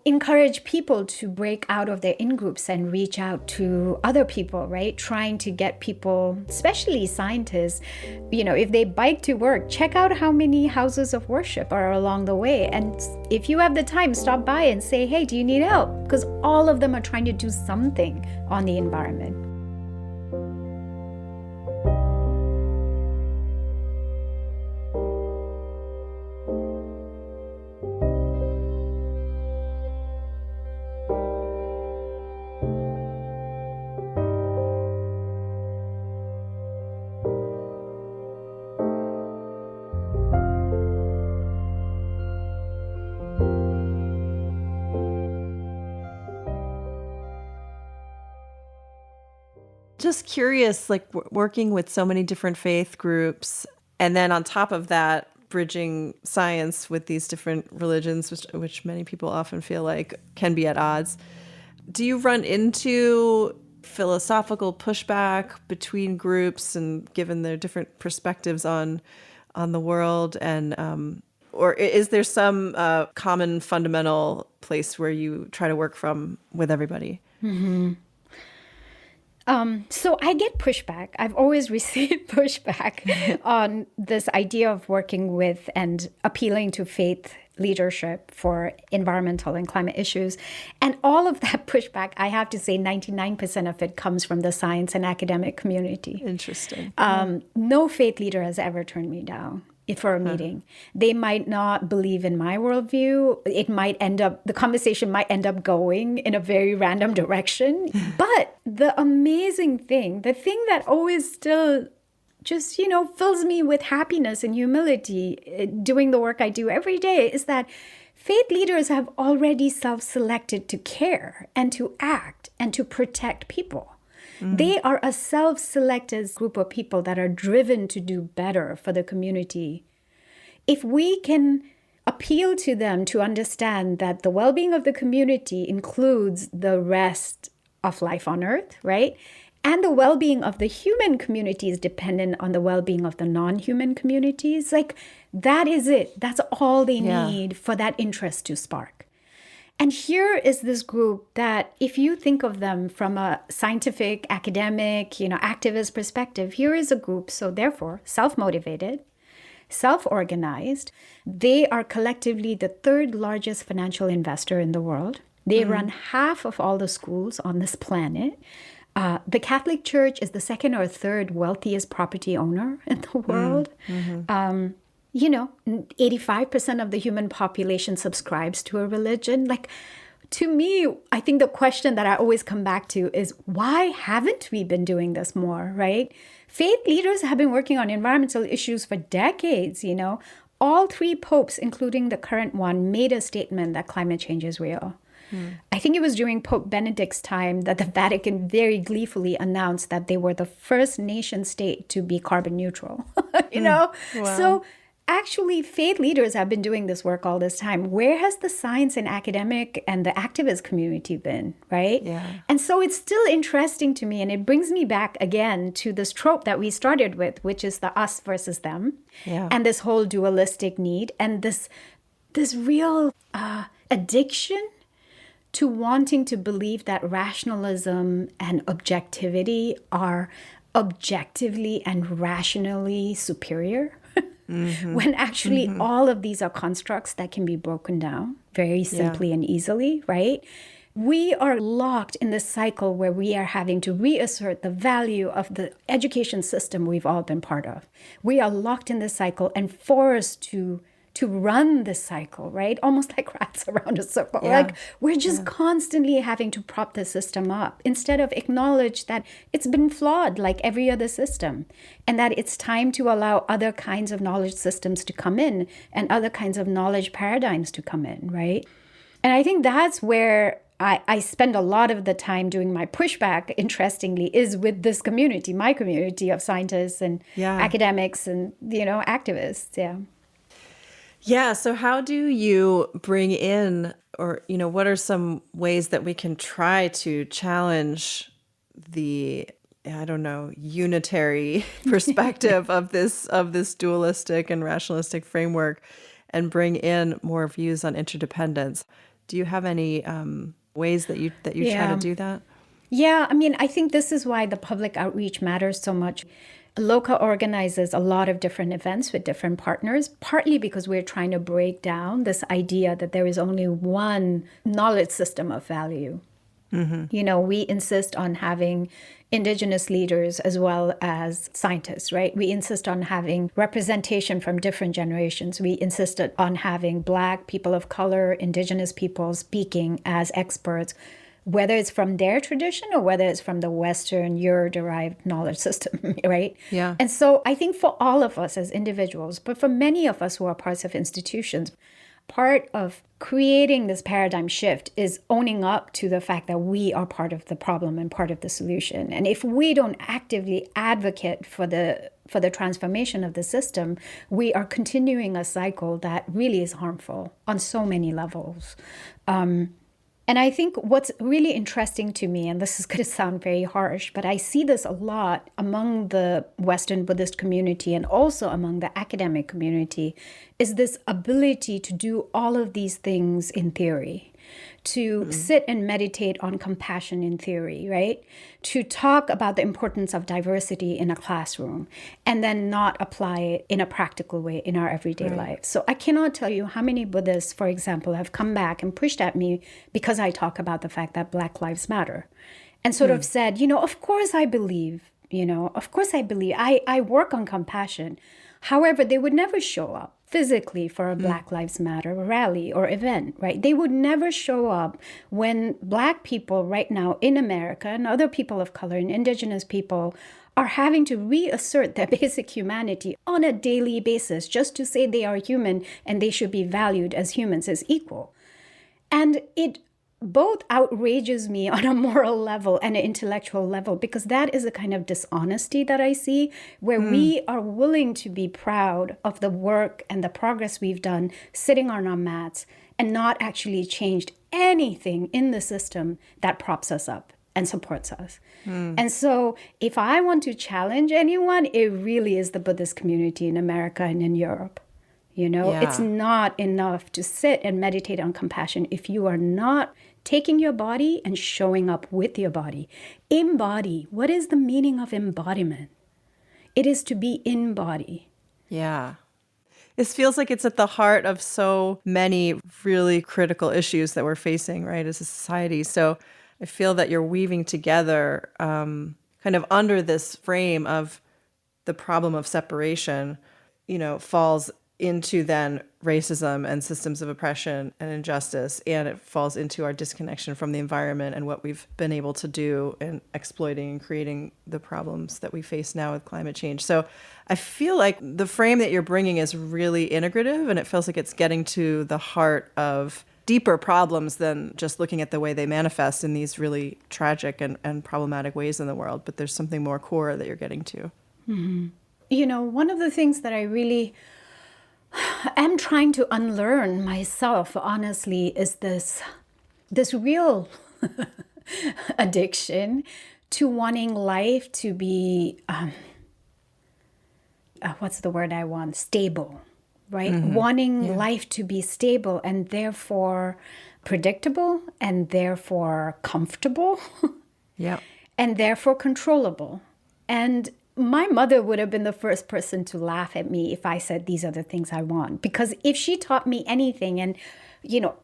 encourage people to break out of their in-groups and reach out to other people, right? Trying to get people, especially scientists, if they bike to work, check out how many houses of worship are along the way. And if you have the time, stop by and say, hey, do you need help? Because all of them are trying to do something on the environment. Just curious, like working with so many different faith groups, and then on top of that, bridging science with these different religions, which many people often feel like can be at odds. Do you run into philosophical pushback between groups, and given their different perspectives on the world, and or is there some common fundamental place where you try to work from with everybody? Mm-hmm. So I get pushback. I've always received pushback on this idea of working with and appealing to faith leadership for environmental and climate issues. And all of that pushback, I have to say 99% of it comes from the science and academic community. Interesting. No faith leader has ever turned me down for a meeting. They might not believe in my worldview. The conversation might end up going in a very random direction. But the amazing thing, the thing that always still just, fills me with happiness and humility doing the work I do every day is that faith leaders have already self-selected to care and to act and to protect people. They are a self-selected group of people that are driven to do better for the community. If we can appeal to them to understand that the well-being of the community includes the rest of life on Earth, right? And the well-being of the human community is dependent on the well-being of the non-human communities. Like, that is it. That's all they need for that interest to spark. And here is this group that, if you think of them from a scientific, academic, activist perspective, here is a group, so therefore, self-motivated, self-organized. They are collectively the third largest financial investor in the world. They run half of all the schools on this planet. The Catholic Church is the second or third wealthiest property owner in the world. 85% of the human population subscribes to a religion. Like, to me, I think the question that I always come back to is, why haven't we been doing this more, right? Faith leaders have been working on environmental issues for decades, All three popes, including the current one, made a statement that climate change is real. I think it was during Pope Benedict's time that the Vatican very gleefully announced that they were the first nation state to be carbon neutral, Wow. So actually, faith leaders have been doing this work all this time. Where has the science and academic and the activist community been, right? Yeah. And so it's still interesting to me, and it brings me back again to this trope that we started with, which is the us versus them, and this whole dualistic need, and this real addiction to wanting to believe that rationalism and objectivity are objectively and rationally superior. When actually all of these are constructs that can be broken down very simply and easily, right? We are locked in this cycle where we are having to reassert the value of the education system we've all been part of. We are locked in this cycle and forced to run this cycle, right? Almost like rats around a circle. Like, we're just constantly having to prop the system up instead of acknowledge that it's been flawed like every other system, and that it's time to allow other kinds of knowledge systems to come in and other kinds of knowledge paradigms to come in, right? And I think that's where I spend a lot of the time doing my pushback, interestingly, is with this community, my community of scientists and academics and, activists. Yeah. Yeah. So how do you bring in, or, what are some ways that we can try to challenge the, I don't know, unitary perspective of this dualistic and rationalistic framework and bring in more views on interdependence? Do you have any ways that you try to do that? Yeah, I mean, I think this is why the public outreach matters so much. Local organizes a lot of different events with different partners, partly because we're trying to break down this idea that there is only one knowledge system of value. Mm-hmm. We insist on having indigenous leaders as well as scientists, right? We insist on having representation from different generations. We insisted on having Black, people of color, indigenous people speaking as experts, whether it's from their tradition or whether it's from the Western Euro-derived knowledge system, right? Yeah. And so I think for all of us as individuals, but for many of us who are parts of institutions, part of creating this paradigm shift is owning up to the fact that we are part of the problem and part of the solution. And if we don't actively advocate for the transformation of the system, we are continuing a cycle that really is harmful on so many levels. And I think what's really interesting to me, and this is going to sound very harsh, but I see this a lot among the Western Buddhist community and also among the academic community, is this ability to do all of these things in theory, to sit and meditate on compassion in theory, right? To talk about the importance of diversity in a classroom and then not apply it in a practical way in our everyday life. So I cannot tell you how many Buddhists, for example, have come back and pushed at me because I talk about the fact that Black lives matter and sort of said, of course I believe, I work on compassion. However, they would never show up physically for a Black Lives Matter rally or event, right? They would never show up when Black people right now in America and other people of color and indigenous people are having to reassert their basic humanity on a daily basis just to say they are human and they should be valued as humans, as equal. And it both outrages me on a moral level and an intellectual level, because that is a kind of dishonesty that I see, where we are willing to be proud of the work and the progress we've done sitting on our mats and not actually changed anything in the system that props us up and supports us. And so if I want to challenge anyone, it really is the Buddhist community in America and in Europe. It's not enough to sit and meditate on compassion if you are not taking your body and showing up with your body. Embody. What is the meaning of embodiment? It is to be in body. Yeah. This feels like it's at the heart of so many really critical issues that we're facing, right, as a society. So I feel that you're weaving together kind of under this frame of the problem of separation, falls into then racism and systems of oppression and injustice, and it falls into our disconnection from the environment and what we've been able to do in exploiting and creating the problems that we face now with climate change. So I feel like the frame that you're bringing is really integrative, and it feels like it's getting to the heart of deeper problems than just looking at the way they manifest in these really tragic and problematic ways in the world. But there's something more core that you're getting to. Mm-hmm. One of the things that I really am trying to unlearn myself, honestly, is this real addiction to wanting life to be, what's the word I want? Stable, right? Wanting life to be stable and therefore predictable and therefore comfortable and therefore controllable. And my mother would have been the first person to laugh at me if I said these are the things I want. Because if she taught me anything, and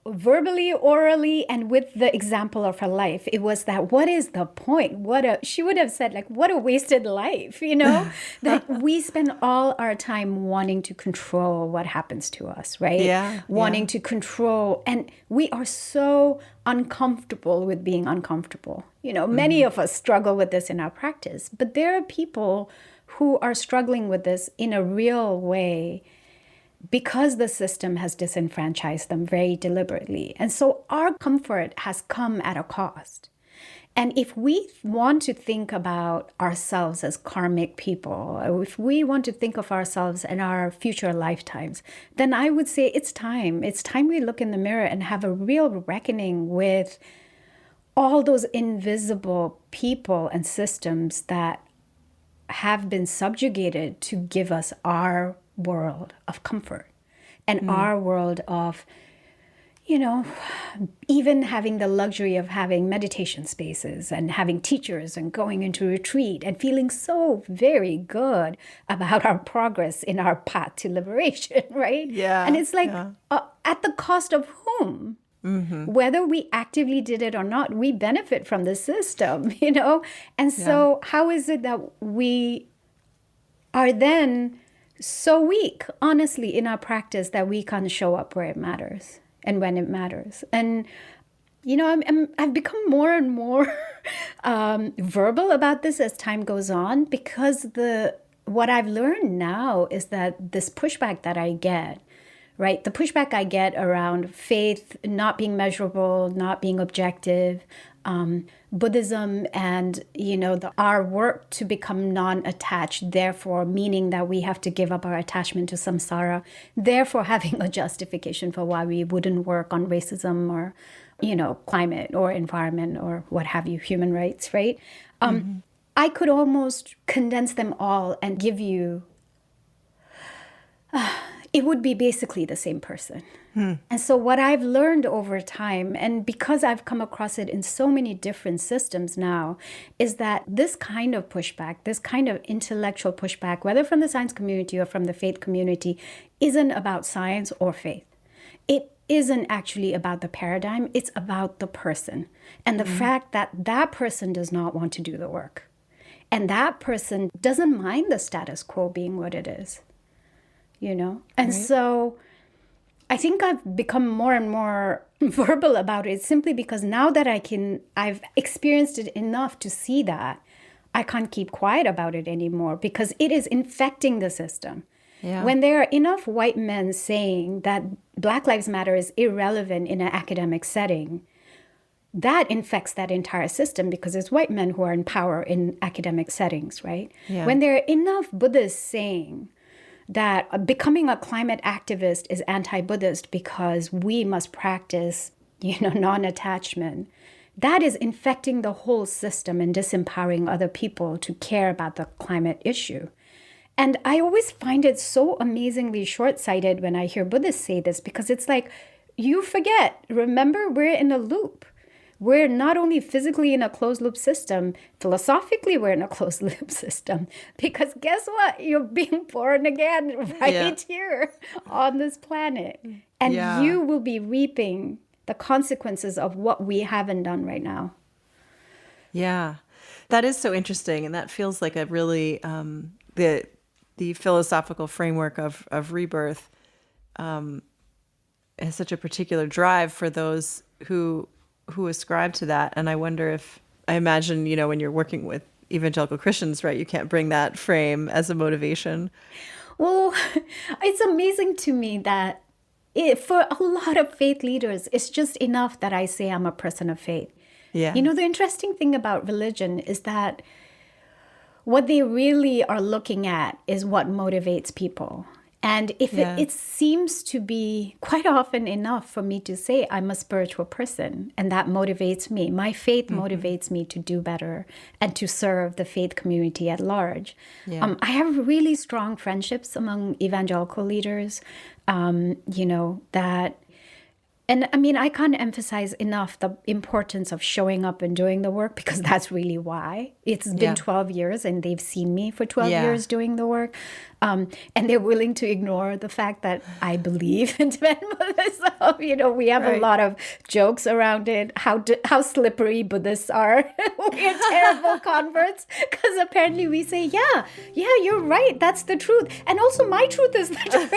verbally, orally, and with the example of her life, it was that, what is the point? She would have said, like, what a wasted life, that we spend all our time wanting to control what happens to us, right? Wanting to control. And we are so uncomfortable with being uncomfortable. Many of us struggle with this in our practice, but there are people who are struggling with this in a real way because the system has disenfranchised them very deliberately. And so our comfort has come at a cost. And if we want to think about ourselves as karmic people, or if we want to think of ourselves in our future lifetimes, then I would say it's time. It's time we look in the mirror and have a real reckoning with all those invisible people and systems that have been subjugated to give us our world of comfort and our world of, even having the luxury of having meditation spaces and having teachers and going into retreat and feeling so very good about our progress in our path to liberation, right? Yeah. And it's like, at the cost of whom? Mm-hmm. Whether we actively did it or not, we benefit from the system, And so how is it that we are then so weak, honestly, in our practice that we can't show up where it matters and when it matters? And, I've become more and more verbal about this as time goes on, because what I've learned now is that this pushback that I get, right? The pushback I get around faith not being measurable, not being objective, Buddhism and, our work to become non-attached, therefore meaning that we have to give up our attachment to samsara, therefore having a justification for why we wouldn't work on racism or, climate or environment or what have you, human rights, right? I could almost condense them all and give you... it would be basically the same person. And so what I've learned over time, and because I've come across it in so many different systems now, is that this kind of pushback, this kind of intellectual pushback, whether from the science community or from the faith community, isn't about science or faith. It isn't actually about the paradigm. It's about the person and the fact that that person does not want to do the work. And that person doesn't mind the status quo being what it is. And right. So I think I've become more and more verbal about it simply because now that I've experienced it enough to see that, I can't keep quiet about it anymore because it is infecting the system. Yeah. When there are enough white men saying that Black Lives Matter is irrelevant in an academic setting, that infects that entire system because it's white men who are in power in academic settings, right? Yeah. When there are enough Buddhists saying that becoming a climate activist is anti-Buddhist because we must practice, non-attachment, that is infecting the whole system and disempowering other people to care about the climate issue. And I always find it so amazingly short-sighted when I hear Buddhists say this, because it's like, you forget, remember, we're in a loop. We're not only physically in a closed loop system, philosophically we're in a closed loop system. Because guess what? You're being born again right here on this planet. And you will be reaping the consequences of what we haven't done right now. Yeah, that is so interesting. And that feels like a really, the philosophical framework of rebirth has such a particular drive for those who ascribe to that. And I wonder I imagine, when you're working with evangelical Christians, right, you can't bring that frame as a motivation. Well, it's amazing to me that for a lot of faith leaders, it's just enough that I say I'm a person of faith. Yeah. The interesting thing about religion is that what they really are looking at is what motivates people. And if it seems to be quite often enough for me to say I'm a spiritual person, and that motivates me. My faith motivates me to do better and to serve the faith community at large. Yeah. I have really strong friendships among evangelical leaders, that... And I mean, I can't emphasize enough the importance of showing up and doing the work, because that's really why. It's been 12 years and they've seen me for 12 years doing the work. And they're willing to ignore the fact that I believe in Tibetan Buddhism. We have a lot of jokes around it, how slippery Buddhists are. We're terrible converts, because apparently we say, yeah, you're right. That's the truth. And also my truth is the truth.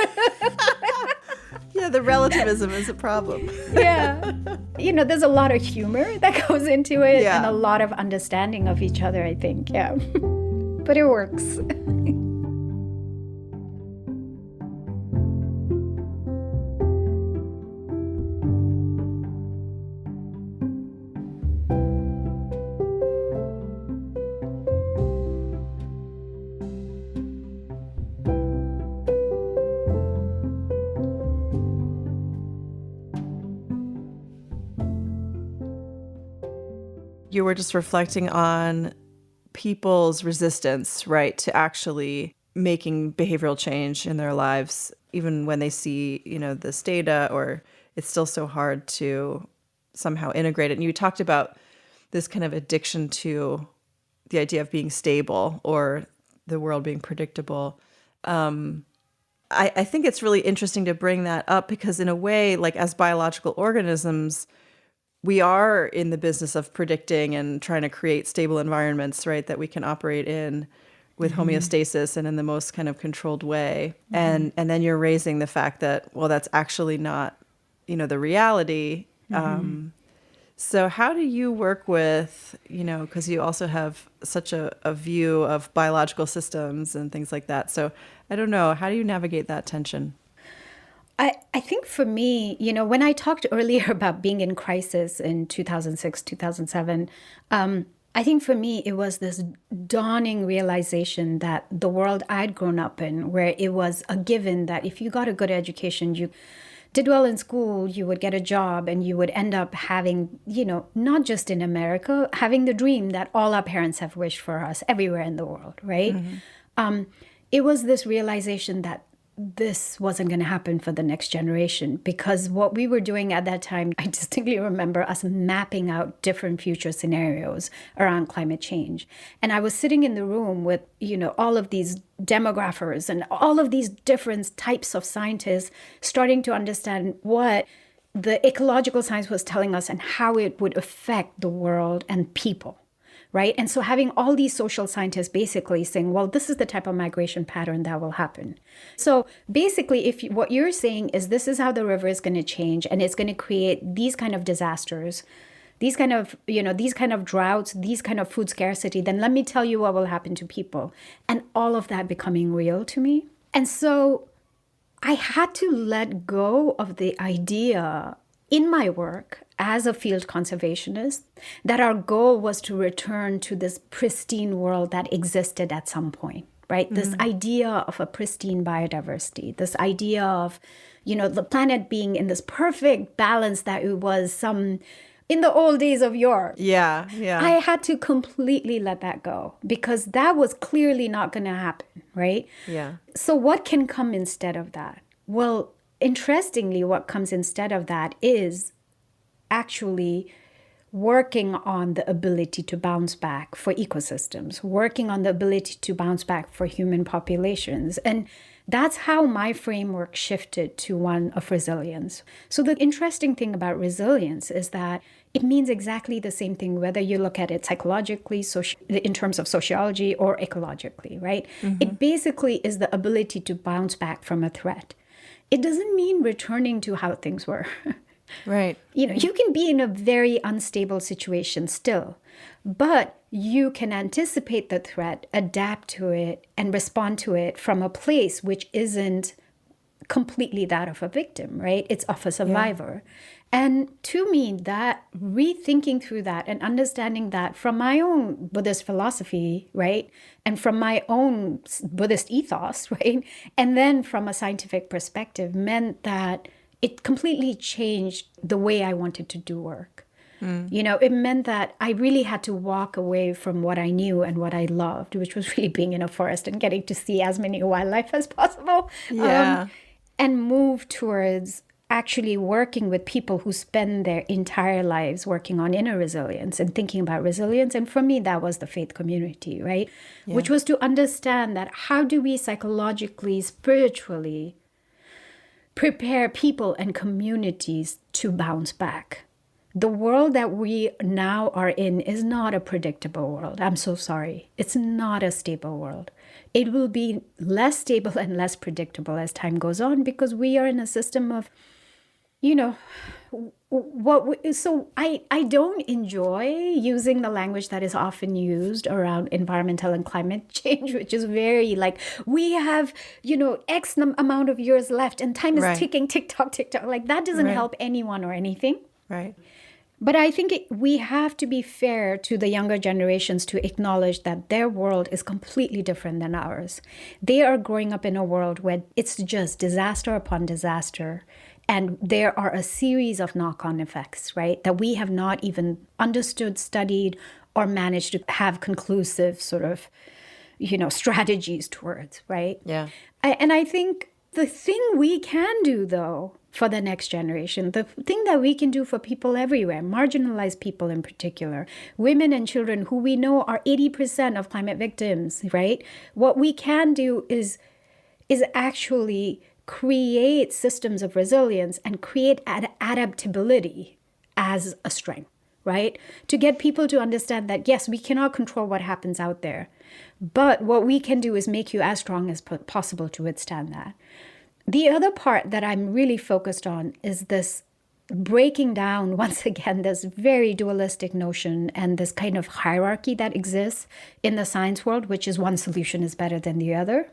Yeah, the relativism is a problem. Yeah. There's a lot of humor that goes into it and a lot of understanding of each other, I think. Yeah. But it works. you were just reflecting on people's resistance, right, to actually making behavioral change in their lives, even when they see, this data, or it's still so hard to somehow integrate it. And you talked about this kind of addiction to the idea of being stable or the world being predictable. I think it's really interesting to bring that up because in a way, like as biological organisms, we are in the business of predicting and trying to create stable environments, right, that we can operate in with homeostasis and in the most kind of controlled way. And then you're raising the fact that, well, that's actually not, the reality. So how do you work with, because you also have such a view of biological systems and things like that. So I don't know, how do you navigate that tension? I think for me, when I talked earlier about being in crisis in 2006, 2007, I think for me, it was this dawning realization that the world I'd grown up in, where it was a given that if you got a good education, you did well in school, you would get a job and you would end up having, not just in America, having the dream that all our parents have wished for us everywhere in the world, right? It was this realization that this wasn't going to happen for the next generation, because what we were doing at that time, I distinctly remember us mapping out different future scenarios around climate change. And I was sitting in the room with, all of these demographers and all of these different types of scientists starting to understand what the ecological science was telling us and how it would affect the world and people. Right. And so having all these social scientists basically saying, well, this is the type of migration pattern that will happen. So basically, if what you're saying is this is how the river is going to change and it's going to create these kind of disasters, these kind of droughts, these kind of food scarcity, then let me tell you what will happen to people. And all of that becoming real to me. And so I had to let go of the idea in my work as a field conservationist that our goal was to return to this pristine world that existed at some point, right? This idea of a pristine biodiversity, this idea of, the planet being in this perfect balance that it was in the old days of yore. Yeah. I had to completely let that go because that was clearly not going to happen, right? Yeah. So what can come instead of that? Well, interestingly, what comes instead of that is actually working on the ability to bounce back for ecosystems, working on the ability to bounce back for human populations. And that's how my framework shifted to one of resilience. So the interesting thing about resilience is that it means exactly the same thing, whether you look at it psychologically, in terms of sociology, or ecologically, right? It basically is the ability to bounce back from a threat. It doesn't mean returning to how things were. Right. You can be in a very unstable situation still, but you can anticipate the threat, adapt to it, and respond to it from a place which isn't completely that of a victim, right? It's of a survivor. Yeah. And to me, that rethinking through that and understanding that from my own Buddhist philosophy, right? And from my own Buddhist ethos, right? And then from a scientific perspective meant that it completely changed the way I wanted to do work. It meant that I really had to walk away from what I knew and what I loved, which was really being in a forest and getting to see as many wildlife as possible. Yeah. And move towards actually working with people who spend their entire lives working on inner resilience and thinking about resilience. And for me, that was the faith community, right? Yeah. Which was to understand that how do we psychologically, spiritually prepare people and communities to bounce back. The world that we now are in is not a predictable world. I'm so sorry. It's not a stable world. It will be less stable and less predictable as time goes on because we are in a system of, so I don't enjoy using the language that is often used around environmental and climate change, which is very like, we have, X amount of years left and time is ticking, tick-tock. Like that doesn't help anyone or anything. Right. But I think we have to be fair to the younger generations to acknowledge that their world is completely different than ours. They are growing up in a world where it's just disaster upon disaster. And there are a series of knock-on effects, right, that we have not even understood, studied, or managed to have conclusive sort of, strategies towards, right? Yeah. And I think the thing we can do, though, for the next generation, the thing that we can do for people everywhere, marginalized people in particular, women and children who we know are 80% of climate victims, right? What we can do is actually create systems of resilience and create adaptability as a strength, right? To get people to understand that, yes, we cannot control what happens out there, but what we can do is make you as strong as possible to withstand that. The other part that I'm really focused on is this breaking down, once again, this very dualistic notion and this kind of hierarchy that exists in the science world, which is one solution is better than the other.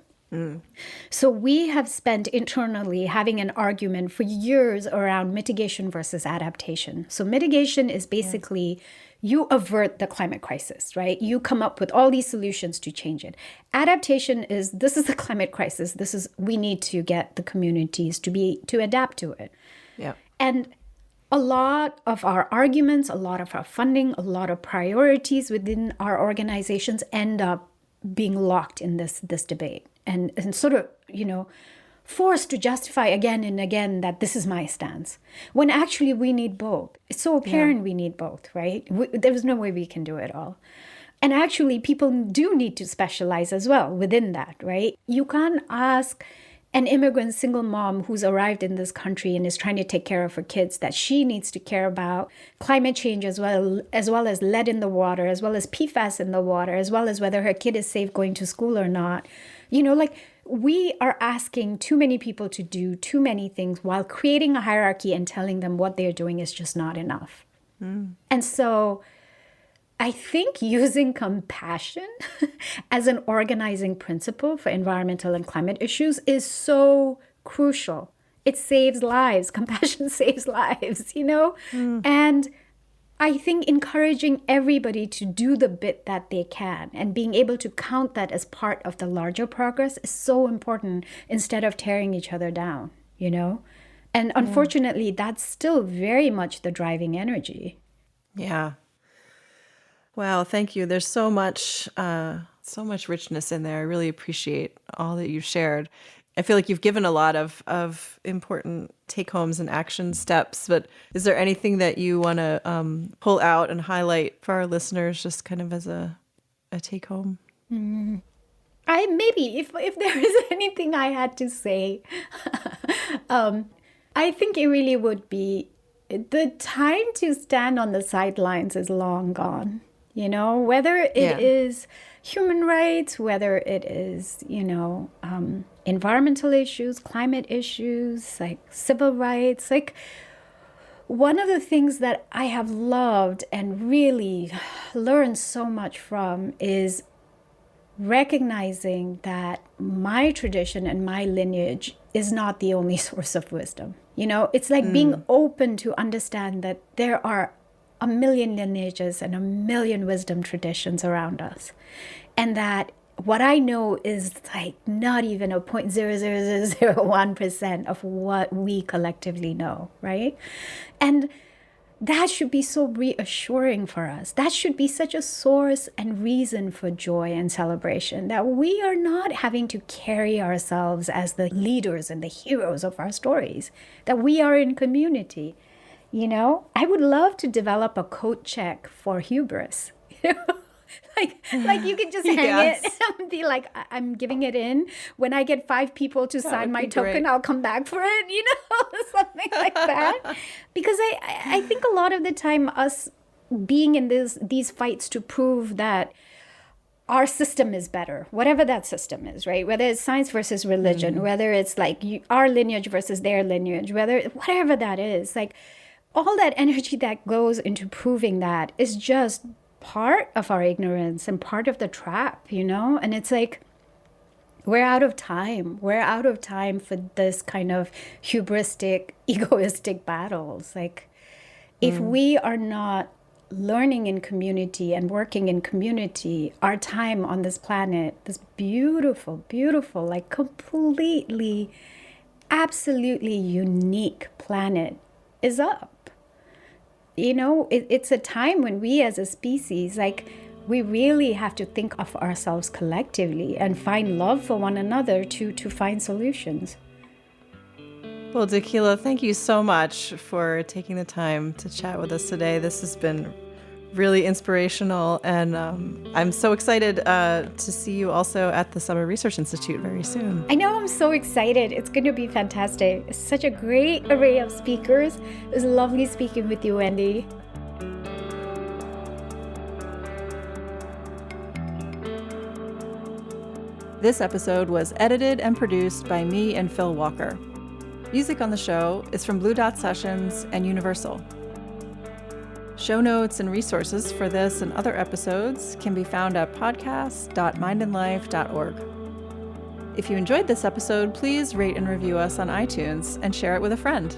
So we have spent internally having an argument for years around mitigation versus adaptation. So mitigation is basically you avert the climate crisis, right? You come up with all these solutions to change it. Adaptation is, this is the climate crisis. We need to get the communities to adapt to it. Yeah. And a lot of our arguments, a lot of our funding, a lot of priorities within our organizations end up being locked in this debate and sort of, forced to justify again and again that this is my stance, when actually we need both. It's so apparent we need both, right? There's no way we can do it all. And actually people do need to specialize as well within that, right? You can't ask an immigrant single mom who's arrived in this country and is trying to take care of her kids that she needs to care about climate change as well as lead in the water, as well as PFAS in the water, as well as whether her kid is safe going to school or not. We are asking too many people to do too many things while creating a hierarchy and telling them what they're doing is just not enough. And so I think using compassion as an organizing principle for environmental and climate issues is so crucial. It saves lives. Compassion saves lives, And I think encouraging everybody to do the bit that they can and being able to count that as part of the larger progress is so important instead of tearing each other down, And unfortunately, that's still very much the driving energy. Yeah. Wow, thank you. There's so much richness in there. I really appreciate all that you've shared. I feel like you've given a lot of important take-homes and action steps, but is there anything that you want to pull out and highlight for our listeners just kind of as a take-home? Maybe if there is anything I had to say, I think it really would be the time to stand on the sidelines is long gone. Whether it is human rights, whether it is, environmental issues, climate issues, like civil rights. Like, one of the things that I have loved and really learned so much from is recognizing that my tradition and my lineage is not the only source of wisdom. It's like being open to understand that there are a million lineages and a million wisdom traditions around us. And that what I know is like not even a 0.00001% of what we collectively know, right? And that should be so reassuring for us. That should be such a source and reason for joy and celebration, that we are not having to carry ourselves as the leaders and the heroes of our stories, that we are in community. I would love to develop a coat check for hubris. Like you could just hang it and be like, I'm giving it in. When I get 5 people to sign my token, I'll come back for it, something like that. Because I think a lot of the time us being in these fights to prove that our system is better, whatever that system is, right? Whether it's science versus religion, whether it's like our lineage versus their lineage, whatever that is, like all that energy that goes into proving that is just part of our ignorance and part of the trap, And it's like, we're out of time. We're out of time for this kind of hubristic, egoistic battles. Like, if we are not learning in community and working in community, our time on this planet, this beautiful, beautiful, like completely absolutely unique planet is up. You know, it's a time when we as a species, like, we really have to think of ourselves collectively and find love for one another to find solutions. Well, Dekila, thank you so much for taking the time to chat with us today. This has been really inspirational, and I'm so excited to see you also at the Summer Research Institute very soon. I know, I'm so excited. It's going to be fantastic. It's such a great array of speakers. It was lovely speaking with you, Wendy. This episode was edited and produced by me and Phil Walker. Music on the show is from Blue Dot Sessions and Universal. Show notes and resources for this and other episodes can be found at podcast.mindandlife.org. If you enjoyed this episode, please rate and review us on iTunes and share it with a friend.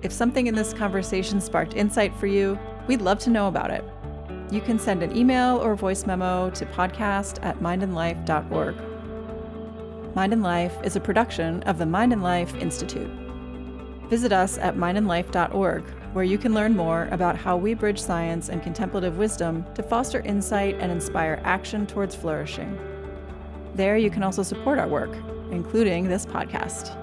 If something in this conversation sparked insight for you, we'd love to know about it. You can send an email or voice memo to podcast@mindandlife.org. Mind and Life is a production of the Mind and Life Institute. Visit us at mindandlife.org, where you can learn more about how we bridge science and contemplative wisdom to foster insight and inspire action towards flourishing. There you can also support our work, including this podcast.